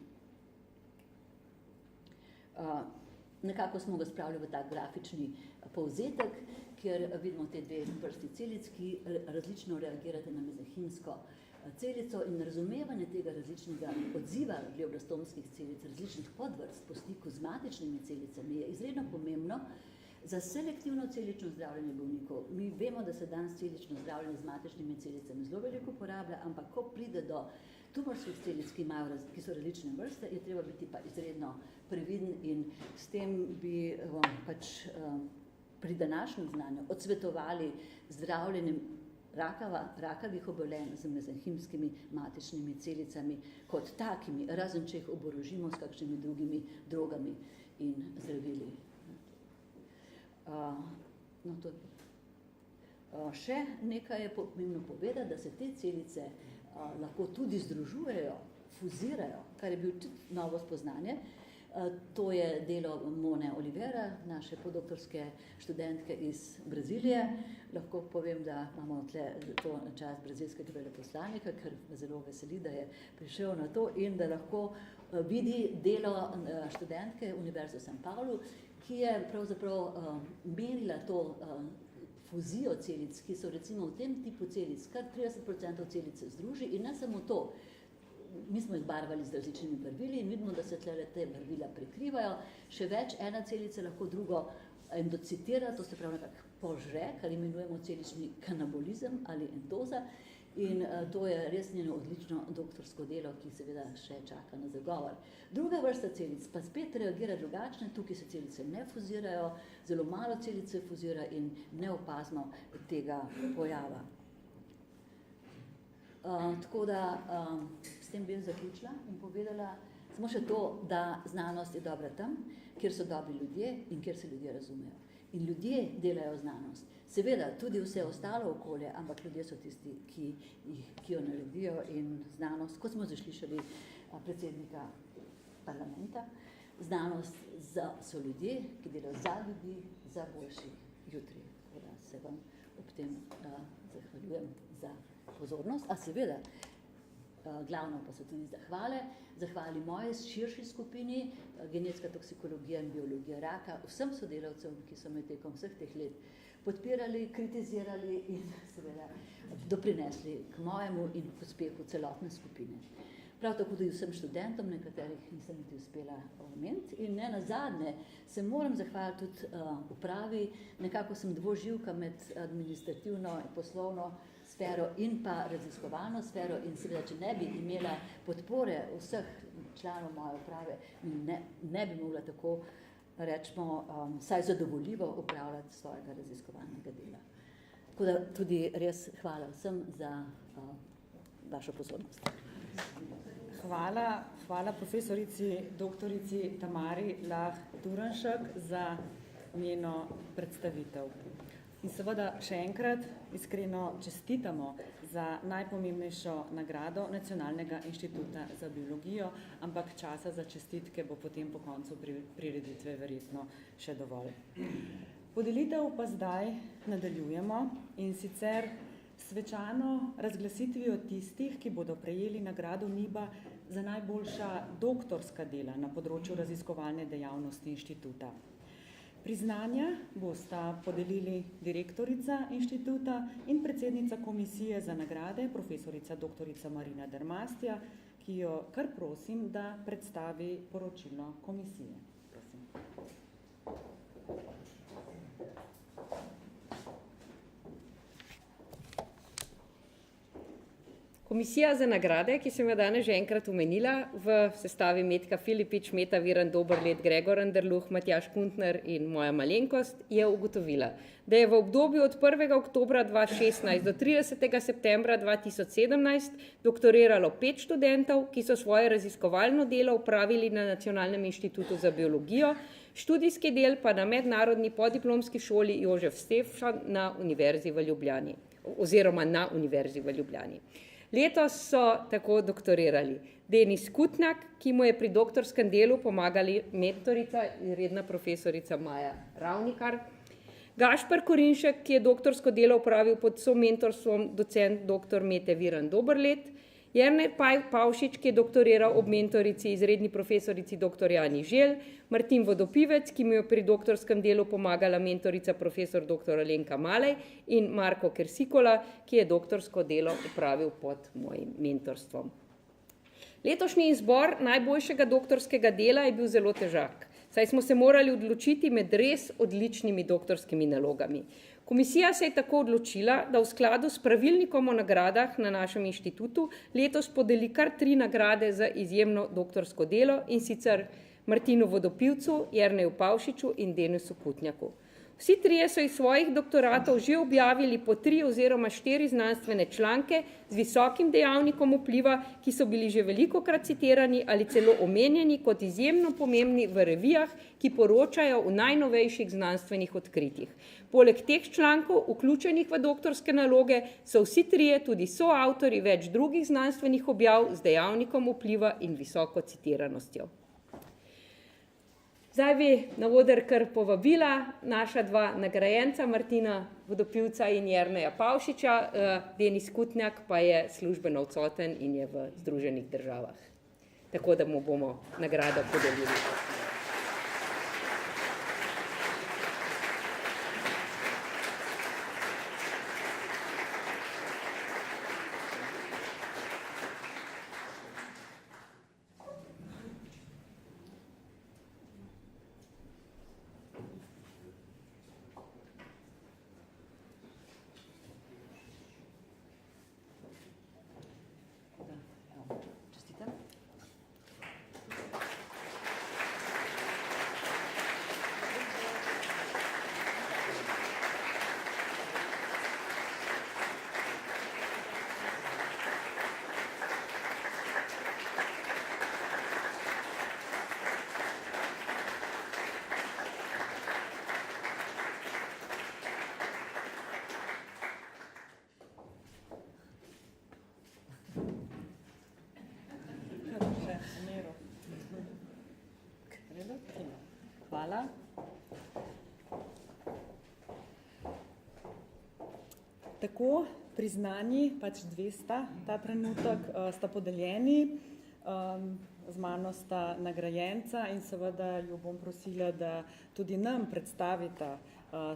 Nekako smo ga spravili v tak grafični povzetek, kjer vidimo te dve vrsti celic, ki različno reagirate na mezenhimsko celico in razumevanje tega različnega odziva glioblastomskih celic, različnih podvrst po stiku z matičnimi celicami je izredno pomembno za selektivno celično zdravljenje bolnikov. Mi vemo, da se danes celično zdravljenje z matičnimi celicami zelo veliko uporablja, ampak ko pride do tumorskih celic, ki so različne vrste, je treba biti pa izredno previden in s tem bi pri današnjem znanju odsvetovali zdravljenjem rakavih obolenj z mezenhimskimi matičnimi celicami kot takimi, razen če jih oborožimo s kakšnimi drugimi drogami in zdravili. Še nekaj je pomembno povedati, da se te celice lahko tudi združujejo, fuzirajo, kar je bil tudi novo spoznanje. To je delo Mone Olivera, naše podoktorske študentke iz Brazilije. Lahko povem, da imamo to čas brazilskega veleposlanika, ker me zelo veseli, da je prišel na to in da lahko vidi delo študentke Univerze v San Paulu, ki je pravzaprav merila to fuzijo celic, ki so recimo v tem tipu celic, kar 30% celic se združi in ne samo to. Mi smo jih barvali z različnimi barvili in vidimo, da se te barvila prekrivajo. Še več, ena celica lahko drugo endocitira, to se pravi nekako požre, kar imenujemo celični kanabolizem ali endoza. In to je res njeno odlično doktorsko delo, ki seveda še čaka na zagovor. Druga vrsta celic pa spet reagira drugačne, tukaj se celice ne fuzirajo, zelo malo celice fuzira in ne opazno tega pojava. Tako da s tem bi zaključila in povedala samo še to, da znanost je dobra tam, kjer so dobri ljudje in kjer se ljudje razumejo. In ljudje delajo znanost. Seveda, tudi vse ostalo okolje, ampak ljudje so tisti, ki jo naredijo in znanost, kot smo zaslišali predsednika parlamenta, znanost so ljudje, ki delajo za ljudi, za boljši jutri. Tako da se vam ob tem zahvaljujem za pozornost. A seveda, glavno pa so tudi zahvali moje širši skupini, genetska toksikologija in biologija raka, vsem sodelavcem, ki so me tekom vseh teh let podpirali, kritizirali in seveda doprinesli k mojemu in k uspehu celotne skupine. Prav tako tudi vsem študentom, nekaterih nisem niti uspela omeniti. In ne nazadnje se moram zahvaliti tudi upravi, nekako sem dvoživka med administrativno in poslovno sfero in pa raziskovalno sfero in seveda, če ne bi imela podpore vseh članov moje uprave, ne bi mogla tako, rečemo, saj zadovoljivo upravljati svojega raziskovalnega dela. Tako da tudi res hvala vsem za vašo pozornost. Hvala profesorici doktorici Tamari Lah Turnšek za njeno predstavitev. In seveda še enkrat iskreno čestitamo za najpomembnejšo nagrado Nacionalnega inštituta za biologijo, ampak časa za čestitke bo potem po koncu prireditve verjetno še dovolj. Podelitev pa zdaj nadaljujemo in sicer svečano razglasitvijo tistih, ki bodo prejeli nagrado NIBA za najboljša doktorska dela na področju raziskovalne dejavnosti inštituta. Priznanja bosta podelili direktorica inštituta in predsednica komisije za nagrade, profesorica doktorica Marina Dermastja, ki jo kar prosim, da predstavi poročilo komisije. Prosim. Komisija za nagrade, ki sem jo danes že enkrat omenila, v sestavi Metka Filipič, Meta Virant Doberlet, Gregor Anderluh, Matjaž Kuntner in moja malenkost, je ugotovila, da je v obdobju od 1. oktobra 2016 do 30. septembra 2017 doktoriralo 5 študentov, ki so svoje raziskovalno delo opravili na Nacionalnem inštitutu za biologijo, študijski del pa na Mednarodni podiplomski šoli Jožef Stefan na Univerzi v Ljubljani, oziroma na Univerzi v Ljubljani. Letos so tako doktorirali Denis Kutnak, ki mu je pri doktorskem delu pomagali mentorica in redna profesorica Maja Ravnikar, Gašper Korinšek, ki je doktorsko delo opravil pod somentorstvom docent dr. Mete Virant Doberlet Jernej Pavšič, ki je doktoriral ob mentorici, izredni profesorici dr. Jani Želj, Martin Vodopivec, ki mi je pri doktorskem delu pomagala mentorica profesor dr. Alenka Malej in Marko Kersikola, ki je doktorsko delo upravil pod mojim mentorstvom. Letošnji izbor najboljšega doktorskega dela je bil zelo težak, saj smo se morali odločiti med res odličnimi doktorskimi nalogami. Komisija se je tako odločila, da v skladu s pravilnikom o nagradah na našem inštitutu letos podeli kar 3 nagrade za izjemno doktorsko delo, in sicer Martinu Vodopivcu, Jerneju Pavšiču in Denisu Kutnjaku. Vsi trije so iz svojih doktoratov že objavili po 3 oziroma 4 znanstvene članke z visokim dejavnikom vpliva, ki so bili že velikokrat citirani ali celo omenjeni kot izjemno pomembni v revijah, ki poročajo o najnovejših znanstvenih odkritjih. Poleg teh člankov, vključenih v doktorske naloge, so vsi trije tudi soavtori več drugih znanstvenih objav z dejavnikom vpliva in visoko citiranostjo. Zdaj bi na oder kar povabila naša 2 nagrajenca, Martina Vodopivca in Jerneja Pavšiča. Denis Kutnjak pa je službeno odsoten in je v Združenih državah. Tako da mu bomo nagrado podelili. Čestitam. Hvala. Tako, priznanji, pač 200 ta trenutek, sta podeljeni, z mano sta nagrajenca in seveda jo bom prosila, da tudi nam predstavita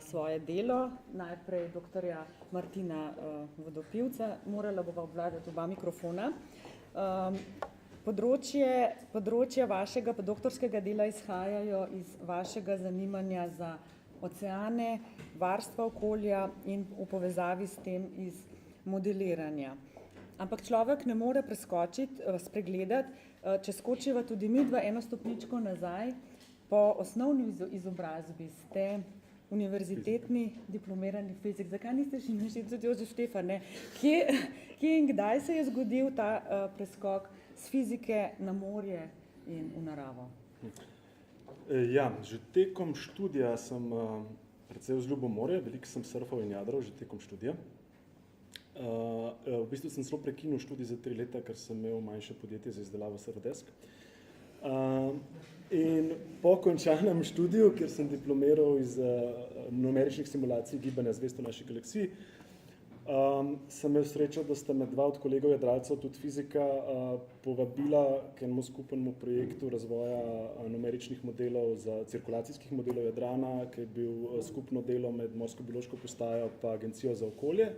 svoje delo. Najprej doktorja Martina Vodopivca, morala bova obvladati oba mikrofona. Področja vašega doktorskega dela izhajajo iz vašega zanimanja za oceane, varstva okolja in v povezavi s tem iz modeliranja. Ampak človek ne more preskočiti, spregledati, če skočiva tudi midva 1 stopničko nazaj, po osnovni izobrazbi ste univerzitetni diplomirani fizik. Zakaj niste še inštitut Jožef Stefan? Kje in kdaj se je zgodil ta preskok z fizike na morje in v naravo? Ja, že tekom študija sem precej vzljubil morje, veliko sem surfal in jadral že tekom študija. V bistvu sem zelo prekinil študij za 3 leta, ker sem imel manjše podjetje za izdelavo Surfdesk. In po končanem študiju, kjer sem diplomiral iz numeričnih simulacij gibanja zvezd v naši galaksiji, sem imel srečo, da sta me 2 od kolegov jadralcev, tudi fizika, povabila k enemu skupnemu projektu razvoja numeričnih modelov za cirkulacijskih modelov Jadrana, ki je bil skupno delo med Morsko biološko postajo pa Agencijo za okolje.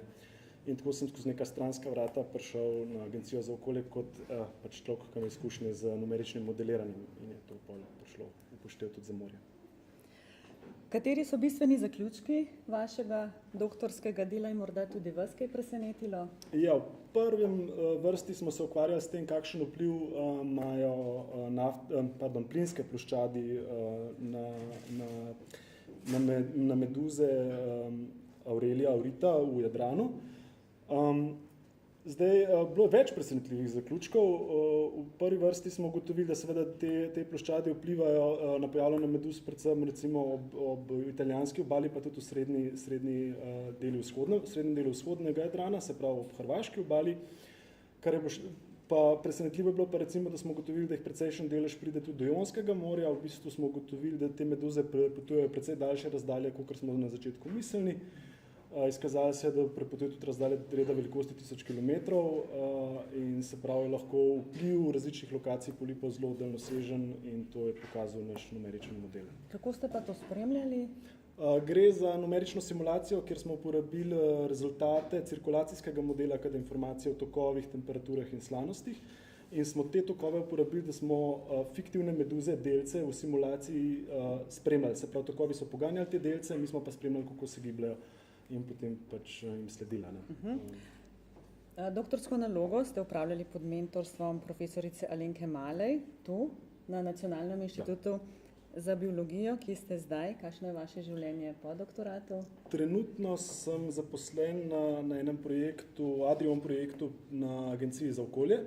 In tako sem skozi neka stranska vrata prišel na Agencijo za okolje kot pač človek, ki ima izkušnje z numeričnim modeliranjem, in je to prišlo upoštev tudi za morje. Kateri so bistveni zaključki vašega doktorskega dela in morda tudi vas kaj presenetilo? Ja, v prvem vrsti smo se ukvarjali s tem, kakšen vpliv imajo plinske ploščadi na meduze Aurelia aurita v Jadranu. Zdaj, bilo je več presenetljivih zaključkov. V prvi vrsti smo ugotovili, da seveda te ploščadi vplivajo na pojavljanje meduz, predvsem recimo ob italijanski obali, pa tudi v srednjem delu vzhodnega Jadrana, se pravi ob hrvaški obali. Kar je pa presenetljivo bilo pa recimo, da smo ugotovili, da jih precejšen delež pride tudi do Jonskega morja. V bistvu smo ugotovili, da te meduze potujejo precej daljše razdalje, kot smo na začetku mislili. Izkazalo se je, da prepotuje tudi razdalje reda velikosti 1000 km in se pravi, lahko vpliv različnih lokacij polipov zelo daljnosežen in to je pokazal naš numeričen model. Kako ste pa to spremljali? Gre za numerično simulacijo, kjer smo uporabili rezultate cirkulacijskega modela, kada informacije o tokovih, temperaturah in slanostih. In smo te tokove uporabili, da smo fiktivne meduze, delce v simulaciji spremljali. Se pravi, tokovi so poganjali te delce, mi smo pa spremljali, kako se gibljajo in potem pač jim sledila. Doktorsko nalogo ste upravljali pod mentorstvom profesorice Alenke Malej, tu na Nacionalnem inštitutu za biologijo, ki ste zdaj. Kakšno je vaše življenje po doktoratu? Trenutno sem zaposlen na enem projektu, Adrium projektu na Agenciji za okolje.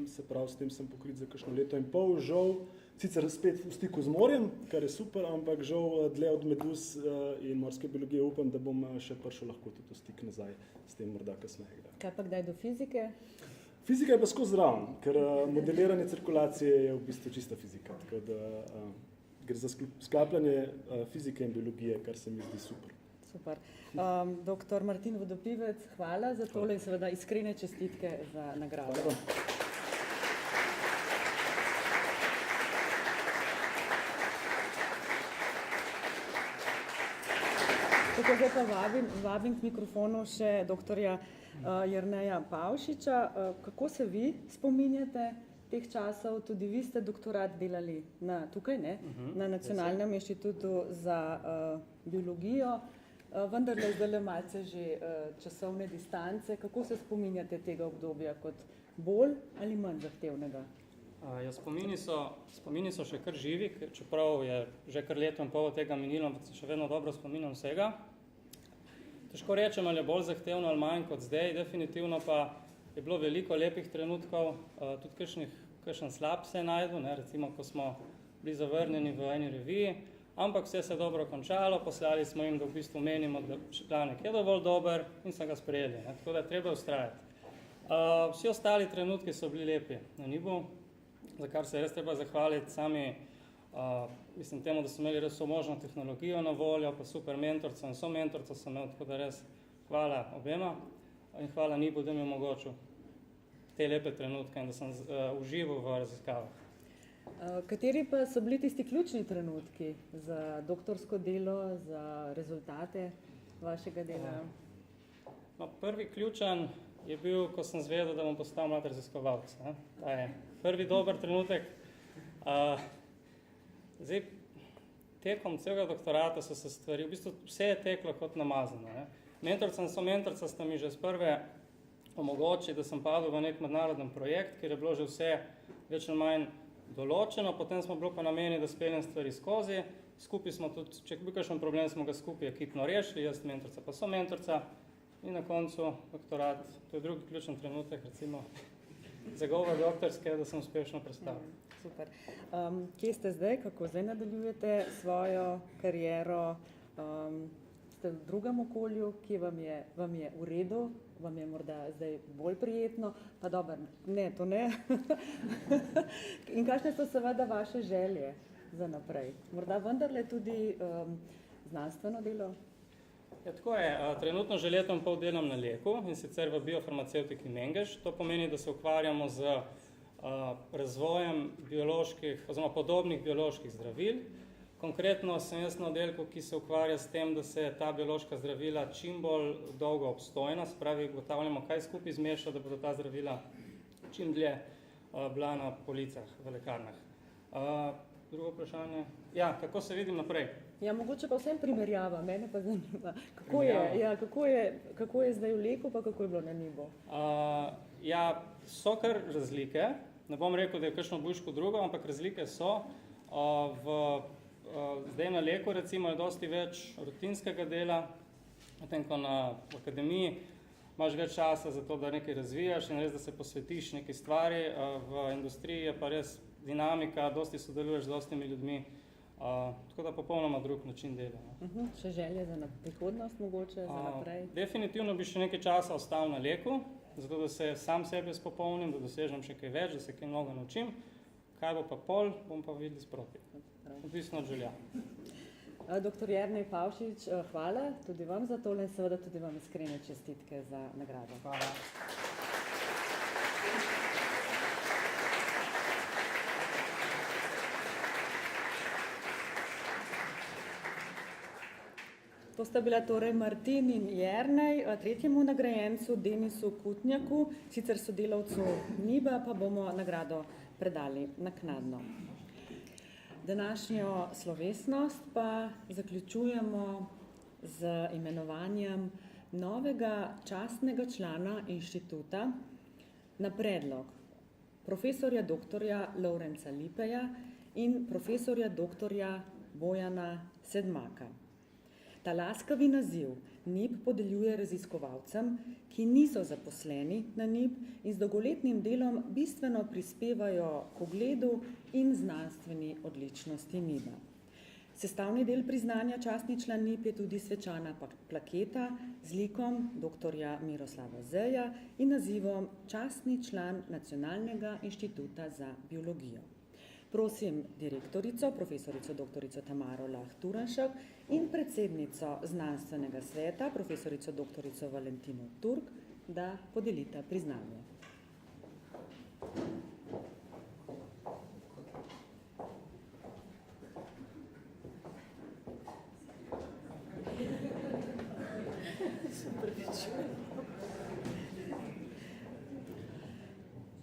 Se pravi, s tem sem pokrit za kakšno leto in pol. Žal, sicer spet v stiku z morjem, kar je super, ampak žal dlje od meduz in morske biologije upam, da bom še prišel lahko tudi v stik nazaj s tem morda kasneje. Kaj pa kdaj do fizike? Fizika je pa skozi zraven, ker modeliranje cirkulacije je v bistvu čista fizika, tako da gre za sklapljanje fizike in biologije, kar se mi zdi super. Super. Doktor Martin Vodopivec, hvala za tole in seveda iskrene čestitke za nagrado. Hvala. Tako zdaj pa vabim k mikrofonu še doktorja Jerneja Pavšiča. Kako se vi spominjate teh časov? Tudi vi ste doktorat delali tukaj, ne? Na Nacionalnem inštitutu za biologijo. Vendarle zdaj malce že časovne distance. Kako se spominjate tega obdobja kot bolj ali manj zahtevnega? Ja, spomini so še kar živi, čeprav je že kar leto in pol tega minilo, ampak se še vedno dobro spominjam vsega. Težko rečem, ali je bolj zahtevno ali manj kot zdaj, definitivno pa je bilo veliko lepih trenutkov, tudi kakšen slab se je najdel, ne, recimo, ko smo bili zavrnjeni v eni reviji, ampak vse se je dobro končalo, poslali smo jim, da v bistvu menimo, da članek je dovolj dober in so ga sprejeli, ne, tako da je treba ustrajati. Vsi ostali trenutki so bili lepi na Nibu, za kar se je res treba zahvaliti sami, mislim temu, da so imeli res možno tehnologijo na voljo, pa super mentorca in somentorca sem imel, tako da res hvala obema in hvala Nibu, da mi je omogočil te lepe trenutke in da sem užival v raziskavah. Kateri pa so bili tisti ključni trenutki za doktorsko delo, za rezultate vašega dela? No, prvi ključen je bil, ko sem zvedel, da bom postal mlad raziskovalec. Ta je prvi dober trenutek. Zdaj, tekom celega doktorata so se stvari, v bistvu vse je teklo kot namazano. Ne? Mentorca in somentorca sta mi že z prve omogočili, da sem padel v nek mednaroden projekt, kjer je bilo že vse več ali manj določeno, potem smo bilo pa nameni, da speljem stvari skozi. Skupaj smo tudi, če je bil kakšen problem, smo ga skupaj ekipno rešili, jaz mentorca pa somentorca. In na koncu doktorat, to je drugi ključen trenutek, recimo zagovor doktorske, da sem uspešno predstavil. Super. Kje ste zdaj, kako zdaj nadaljujete svojo kariero? Ste v drugem okolju, ki vam je v redu, vam je morda zdaj bolj prijetno, pa dobro, ne, to ne. In kakšne so seveda vaše želje za naprej? Morda vendarle tudi znanstveno delo? Ja, tako je. Trenutno že leto in pol delam na Leku in sicer v biofarmacevtiki Mengeš. To pomeni, da se ukvarjamo z razvojem bioloških oziroma podobnih bioloških zdravil. Konkretno sem jaz na oddelku, ki se ukvarja s tem, da se ta biološka zdravila čim bolj dolgo obstojna, se pravi, ugotavljamo, kaj skupaj zmeša, da bodo ta zdravila čim dlje bila na policah v lekarnah. Drugo vprašanje? Ja, kako se vidim naprej? Ja, mogoče pa vsem primerjava, mene pa zanima. Kako je zdaj v Leku, pa kako je bilo na Nibu? Ja, so kar razlike. Ne bom rekel, da je kakšno boljše kot drugo, ampak razlike so. Zdaj na Leku recimo je dosti več rutinskega dela, potem ko na akademiji imaš več časa za to, da nekaj razvijaš in res, da se posvetiš neki stvari. V industriji je pa res dinamika, dosti sodeluješ z dostimi ljudmi, tako da popolnoma drug način dela. Še želje za prihodnost mogoče, za naprej? Definitivno bi še nekaj časa ostal na Leku, zato da se sam sebe spopolnim, da dosežem še kaj več, da se kaj mnogo naučim. Kaj bo pa pol, bom pa videli sproti. Odvisno od želja. Dr. Jernej Pavšič, hvala tudi vam za tole in seveda tudi vam iskrene čestitke za nagrado. Hvala. To sta bila torej Martin in Jernej, tretjemu nagrajencu Denisu Kutnjaku, sicer sodelavcu NIB-a, pa bomo nagrado predali naknadno. Današnjo slovesnost pa zaključujemo z imenovanjem novega častnega člana inštituta na predlog profesorja doktorja Lovrenca Lipeja in profesorja doktorja Bojana Sedmaka. Ta laskavi naziv NIB podeljuje raziskovalcem, ki niso zaposleni na NIB in z dolgoletnim delom bistveno prispevajo k ugledu in znanstveni odličnosti NIB-a. Sestavni del priznanja častni član NIB je tudi svečana plaketa z likom dr. Miroslava Zeja in nazivom častni član Nacionalnega inštituta za biologijo. Prosim direktorico, profesorico dr. Tamaro Lah Turnšek in predsednico znanstvenega sveta, profesorico dr. Valentino Turk, da podelita priznanje.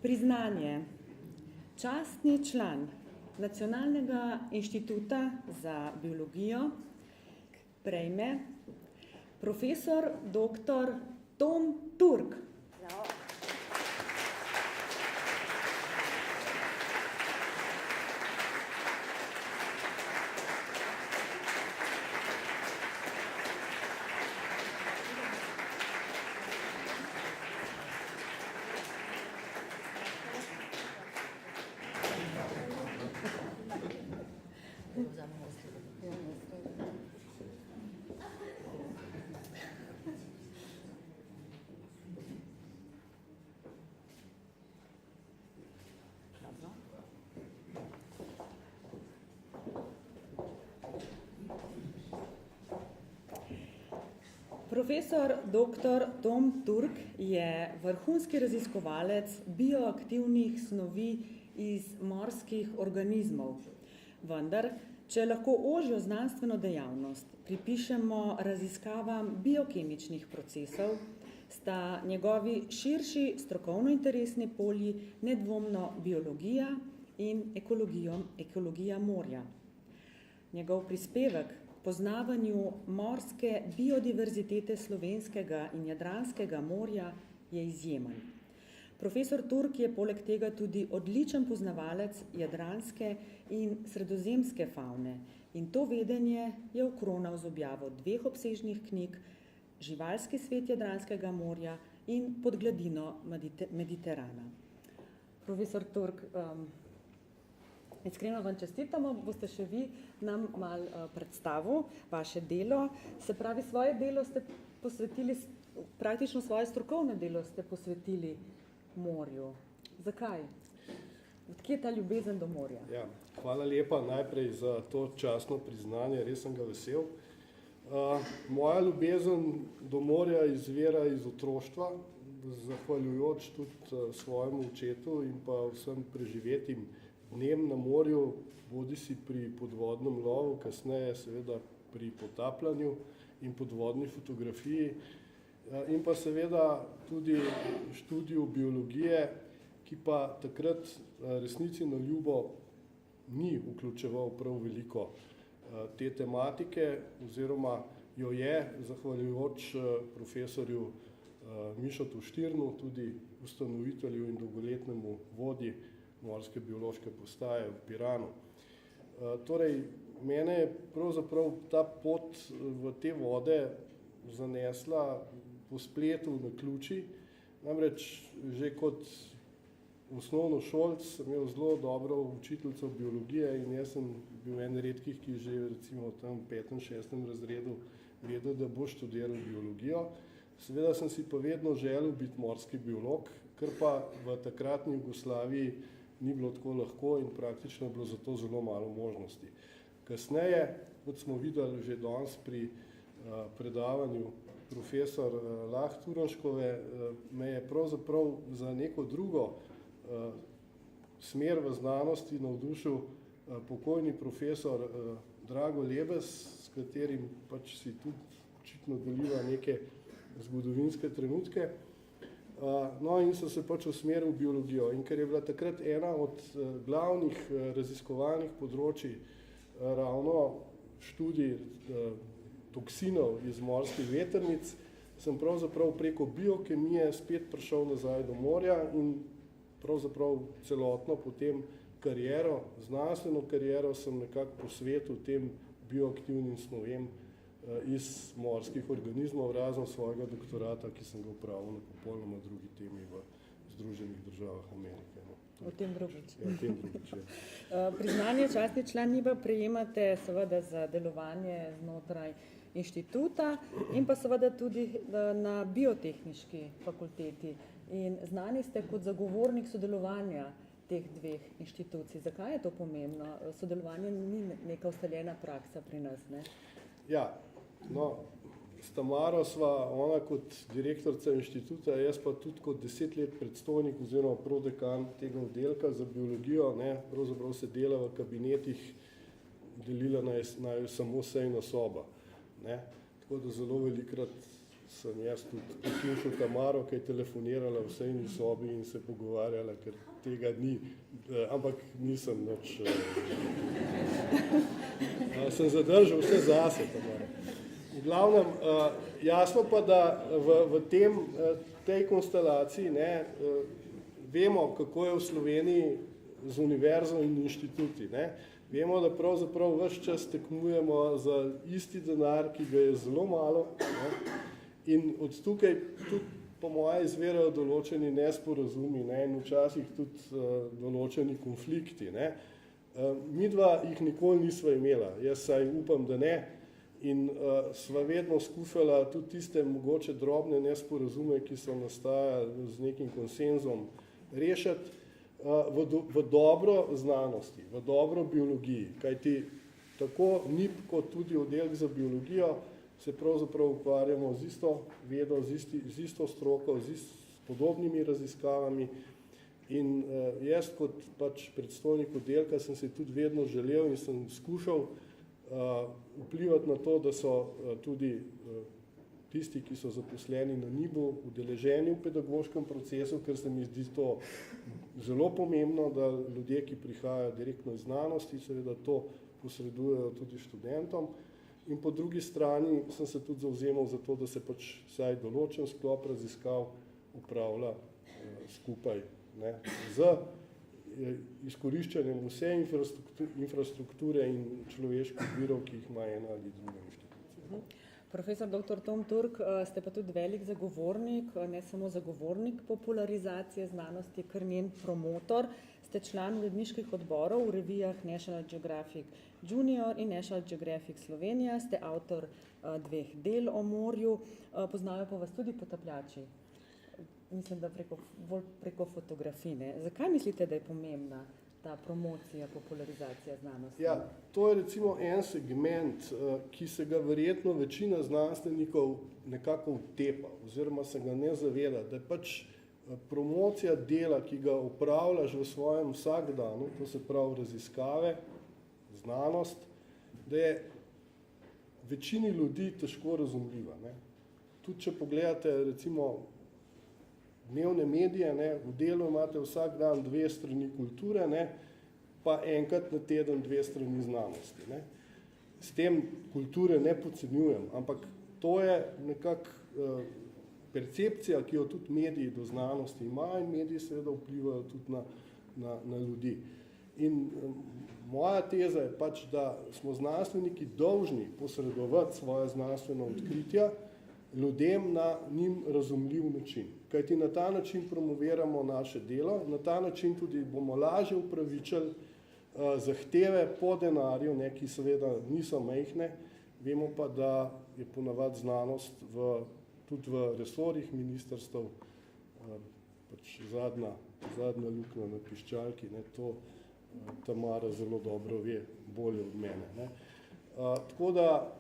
Priznanje. Častni član Nacionalnega inštituta za biologijo prejme profesor dr. Tom Turk. Profesor dr. Tom Turk je vrhunski raziskovalec bioaktivnih snovi iz morskih organizmov. Vendar, če lahko ožjo znanstveno dejavnost pripišemo raziskavam biokemičnih procesov, sta njegovi širši strokovno-interesni polji nedvomno biologija in ekologija morja. Njegov prispevek poznavanju morske biodiverzitete slovenskega in jadranskega morja je izjemen. Profesor Turk je poleg tega tudi odličen poznavalec jadranske in sredozemske favne in to vedenje je okronal z objavo 2 obsežnih knjig Živalski svet Jadranskega morja in Pod gladino Mediterana. Profesor Turk, iskreno vam čestitamo, boste še vi nam malo predstavil vaše delo. Se pravi, svoje delo ste posvetili, praktično svoje strokovno delo ste posvetili morju. Zakaj? Odkje je ta ljubezen do morja? Ja, hvala lepa najprej za to častno priznanje, res sem ga vesel. Moja ljubezen do morja izvira iz otroštva, zahvaljujoč tudi svojemu očetu in pa vsem preživetim dnem na morju, bodisi pri podvodnem lovu, kasneje seveda pri potapljanju in podvodni fotografiji, in pa seveda tudi študiju biologije, ki pa takrat resnici na ljubo ni vključeval prav veliko te tematike, oziroma jo je, zahvaljujoč profesorju Mišotu Štirnu, tudi ustanovitelju in dolgoletnemu vodji morske biološke postaje v Piranu. Torej, mene je pravzaprav ta pot v te vode zanesla po spletu na ključi, namreč že kot osnovnošolec sem imel zelo dobro učiteljico biologije in jaz sem bil en redkih, ki že recimo v tem 5. 6. razredu vedel, da bo študiral biologijo. Seveda sem si pa vedno želel biti morski biolog, kar pa v takratni Jugoslaviji ni bilo tako lahko in praktično je bilo za to zelo malo možnosti. Kasneje, kot smo videli že danes pri predavanju profesor Lah Turnškove, me je pravzaprav za neko drugo smer v znanosti navdušil pokojni profesor Drago Lebes, s katerim pač si tudi očitno deliva neke zgodovinske trenutke. No in so se pač usmeril v biologijo. In ker je bila takrat ena od glavnih raziskovalnih področij ravno študij toksinov iz morskih vetrnic, sem pravzaprav preko biokemije spet prišel nazaj do morja in pravzaprav celotno potem kariero, znanstveno kariero sem nekako posvetil tem bioaktivnim snovem iz morskih organizmov, razen svojega doktorata, ki sem ga opravil na popolnoma drugi temi v Združenih državah Amerike. O tem drugič. Ja, o tem drugič, ja. Priznanje častni član NIB prejemate seveda za delovanje znotraj inštituta in pa seveda tudi na biotehniški fakulteti. In znani ste kot zagovornik sodelovanja teh dveh inštitucij. Zakaj je to pomembno? Sodelovanje ni neka ustaljena praksa pri nas, ne? Ja, no, s Tamaro sva ona kot direktorica inštituta, jaz pa tudi kot 10 let predstojnik oziroma prodekan tega oddelka za biologijo, ne, pravzaprav se dela v kabinetih, delila naj samo sejna soba, ne. Tako da zelo velikrat sem jaz tudi poslušal Tamaro, ki je telefonirala v sejni sobi in se pogovarjala, ker tega ni, ampak nisem nič, sem zadržal vse zase, Tamara. V glavnem, jasno pa, da v tej konstelaciji ne, vemo, kako je v Sloveniji z univerzo in inštituti. Ne. Vemo, da pravzaprav ves čas tekmujemo za isti denar, ki ga je zelo malo, ne. In od tukaj tudi po moje izvirajo določeni nesporazumi, ne, in včasih tudi določeni konflikti. Ne. Midva jih nikoli nisva imela, jaz saj upam, da ne. In sva vedno skušala tudi tiste mogoče drobne nesporazume, ki so nastajali z nekim konsenzom, rešiti v dobro znanosti, v dobro biologiji. Kajti tako NIB kot tudi oddelek za biologijo se pravzaprav ukvarjamo z isto vedo, z isto stroko, z podobnimi raziskavami. In jaz kot pač predstojnik oddelka sem se tudi vedno želel in sem skušal vplivati na to, da so tudi tisti, ki so zaposleni na NIB-u, udeleženi v pedagoškem procesu, ker se mi zdi to zelo pomembno, da ljudje, ki prihajajo direktno iz znanosti, seveda to posredujejo tudi študentom. In po drugi strani sem se tudi zavzemal za to, da se pač vsaj določen sklop raziskav upravlja skupaj, ne, z izkoriščanjem vse infrastrukture in človeških virov, ki jih ima ena ali druga inštitucija. Profesor dr. Tom Turk, ste pa tudi velik zagovornik, ne samo zagovornik popularizacije znanosti, kar njen promotor. Ste član uredniških odborov v revijah National Geographic Junior in National Geographic Slovenija, ste avtor dveh del o morju, poznajo pa vas tudi potapljači. Mislim, da bolj preko fotografij. Zakaj mislite, da je pomembna ta promocija, popularizacija znanosti? Ja, to je recimo en segment, ki se ga verjetno večina znanstvenikov nekako vtepa, oziroma se ga ne zaveda, da je pač promocija dela, ki ga upravljaš v svojem vsakdanu, to se pravi raziskave, znanost, da je večini ljudi težko razumljiva. Ne. Tudi če pogledate recimo dnevne medije, ne, v delu imate vsak dan 2 strani kulture, ne, pa enkrat na teden 2 strani znanosti. Ne. S tem kulture ne podcenjujem, ampak to je nekako percepcija, ki jo tudi mediji do znanosti imajo in mediji seveda vplivajo tudi na ljudi. In moja teza je pač, da smo znanstveniki dolžni posredovati svoje znanstvena odkritja ljudem na njim razumljiv način. Kajti na ta način promoviramo naše delo, na ta način tudi bomo lažje upravičili zahteve po denarju, ne, ki seveda niso majhne. Vemo pa, da je ponavadi znanost tudi v resorjih ministrstev pač zadnja luknja na piščalki, ne, to Tamara zelo dobro ve, bolje od mene. Ne. Tako da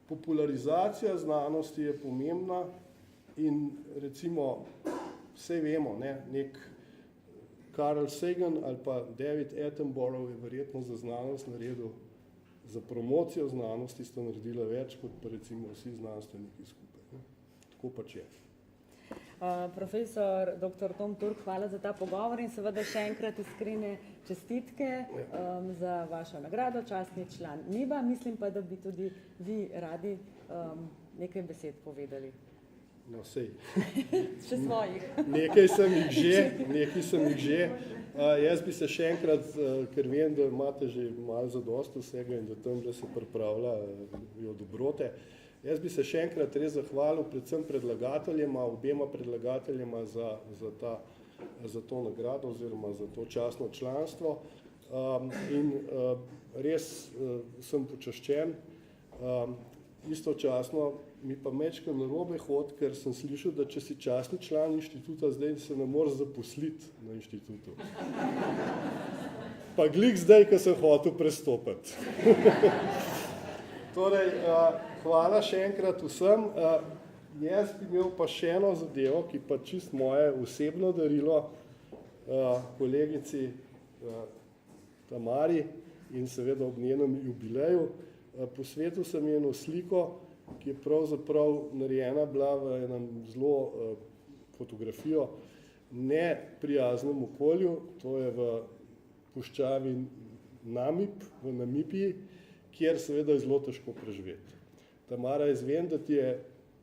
popularizacija znanosti je pomembna in recimo vse vemo, ne, nek Carl Sagan ali pa David Attenborough je verjetno za znanost naredil, za promocijo znanosti sta naredila več kot pa recimo vsi znanstveniki skupaj. Ne. Tako pač je. Profesor dr. Tom Turk, hvala za ta pogovor in seveda še enkrat iskrene čestitke za vašo nagrado, častni član NIBA. Mislim pa, da bi tudi vi radi nekaj besed povedali. No, sej. Še svojih. Nekaj sem jih že. Jaz bi se še enkrat, ker vem, da imate že malo zadosti vsega in da tam se pripravljajo dobrote, jaz bi se še enkrat res zahvalil predvsem predlagateljema, obema predlagateljema za to nagrado oziroma za to častno članstvo. In res sem počaščen. Istočasno mi pa mečkam narobe hod, ker sem slišal, da če si častni član inštituta, zdaj se ne moreš zaposliti na inštitutu. Pa glih zdaj, ko sem hotel prestopiti. Torej, hvala še enkrat vsem. Jaz bi imel pa še eno zadevo, ki pa čist moje osebno darilo kolegici Tamari in seveda ob njenem jubileju. Posvetil sem eno sliko, ki je pravzaprav narejena bila v enem zelo fotografijo neprijaznem okolju, to je v puščavi Namib, v Namibiji, kjer seveda je zelo težko preživeti. Tamara, jaz vem, da ti je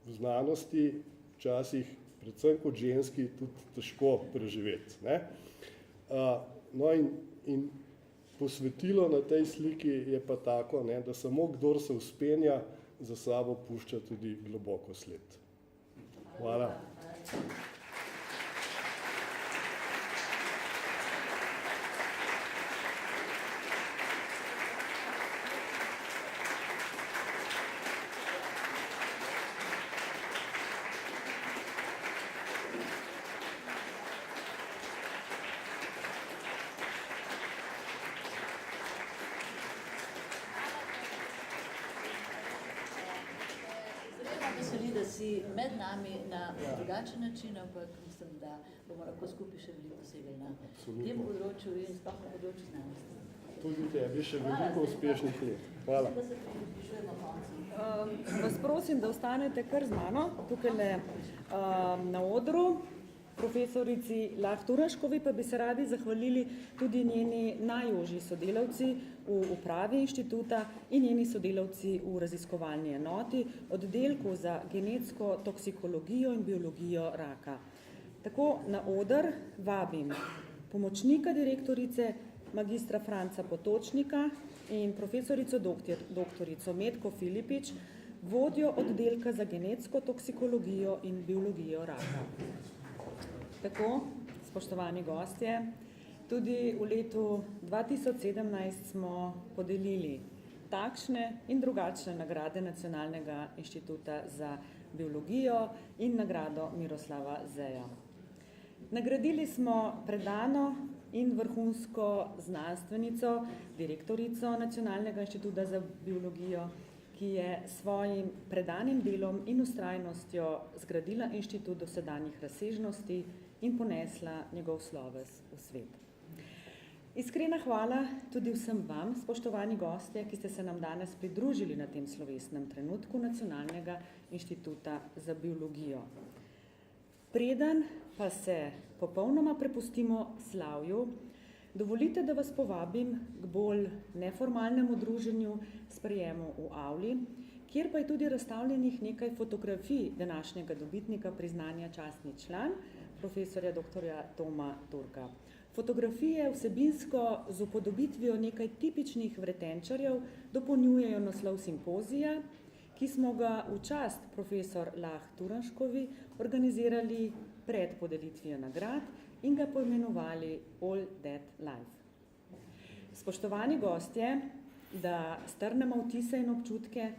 v znanosti včasih, predvsem kot ženski, tudi težko preživeti. Ne? No in posvetilo na tej sliki je pa tako, ne, da samo kdor se vzpenja, za sabo pušča tudi globoko sled. Hvala. Med nami na drugačen način, ampak mislim, da bomo lahko skupaj še veliko dosegli na tem področju in sploh na področju znanosti. Tudi tebi še veliko uspešnih let. Hvala. Da se približujemo koncu. Vas prosim, da ostanete kar z mano, tukaj na odru. Profesorici Lah Turnškovi pa bi se radi zahvalili tudi njeni najožji sodelavci v upravi inštituta in njeni sodelavci v raziskovalni enoti, oddelku za genetsko toksikologijo in biologijo raka. Tako na oder vabim pomočnika direktorice magistra Franca Potočnika in profesorico doktorico Metko Filipič, vodjo oddelka za genetsko toksikologijo in biologijo raka. Tako, spoštovani gostje, tudi v letu 2017 smo podelili takšne in drugačne nagrade Nacionalnega inštituta za biologijo in nagrado Miroslava Zeja. Nagradili smo predano in vrhunsko znanstvenico, direktorico Nacionalnega inštituta za biologijo, ki je svojim predanim delom in vztrajnostjo zgradila inštitut do sedanjih razsežnosti in ponesla njegov sloves v svet. Iskrena hvala tudi vsem vam, spoštovani gostje, ki ste se nam danes pridružili na tem slovesnem trenutku Nacionalnega inštituta za biologijo. Preden pa se popolnoma prepustimo slavju, dovolite, da vas povabim k bolj neformalnemu druženju, sprejemu v avli, kjer pa je tudi razstavljenih nekaj fotografij današnjega dobitnika priznanja častni član, profesorja dr. Toma Turka. Fotografije vsebinsko z upodobitvijo nekaj tipičnih vretenčarjev dopolnjujejo naslov simpozija, ki smo ga v čast profesor Lah Turnškovi organizirali pred podelitvijo nagrad in ga poimenovali All That Life. Spoštovani gostje, da strnemo vtise in občutke,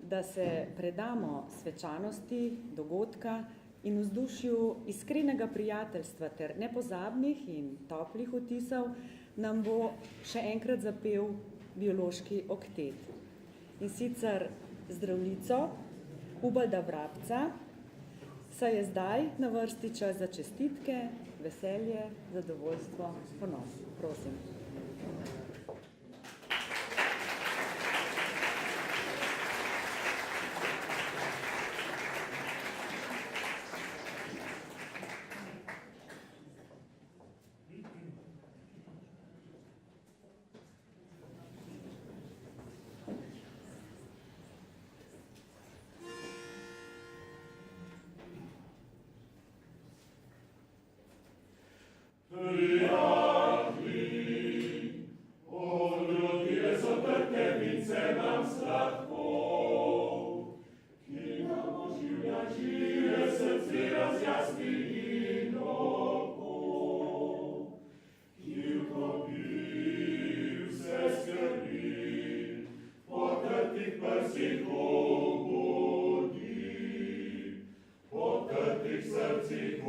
da se predamo svečanosti, dogodka in vzdušju iskrenega prijateljstva ter nepozabnih in toplih vtisov, nam bo še enkrat zapel biološki oktet. in sicer zdravnico Ubalda Vrabca, saj je zdaj na vrsti čas za čestitke, veselje, zadovoljstvo, ponos. Prosim. Srci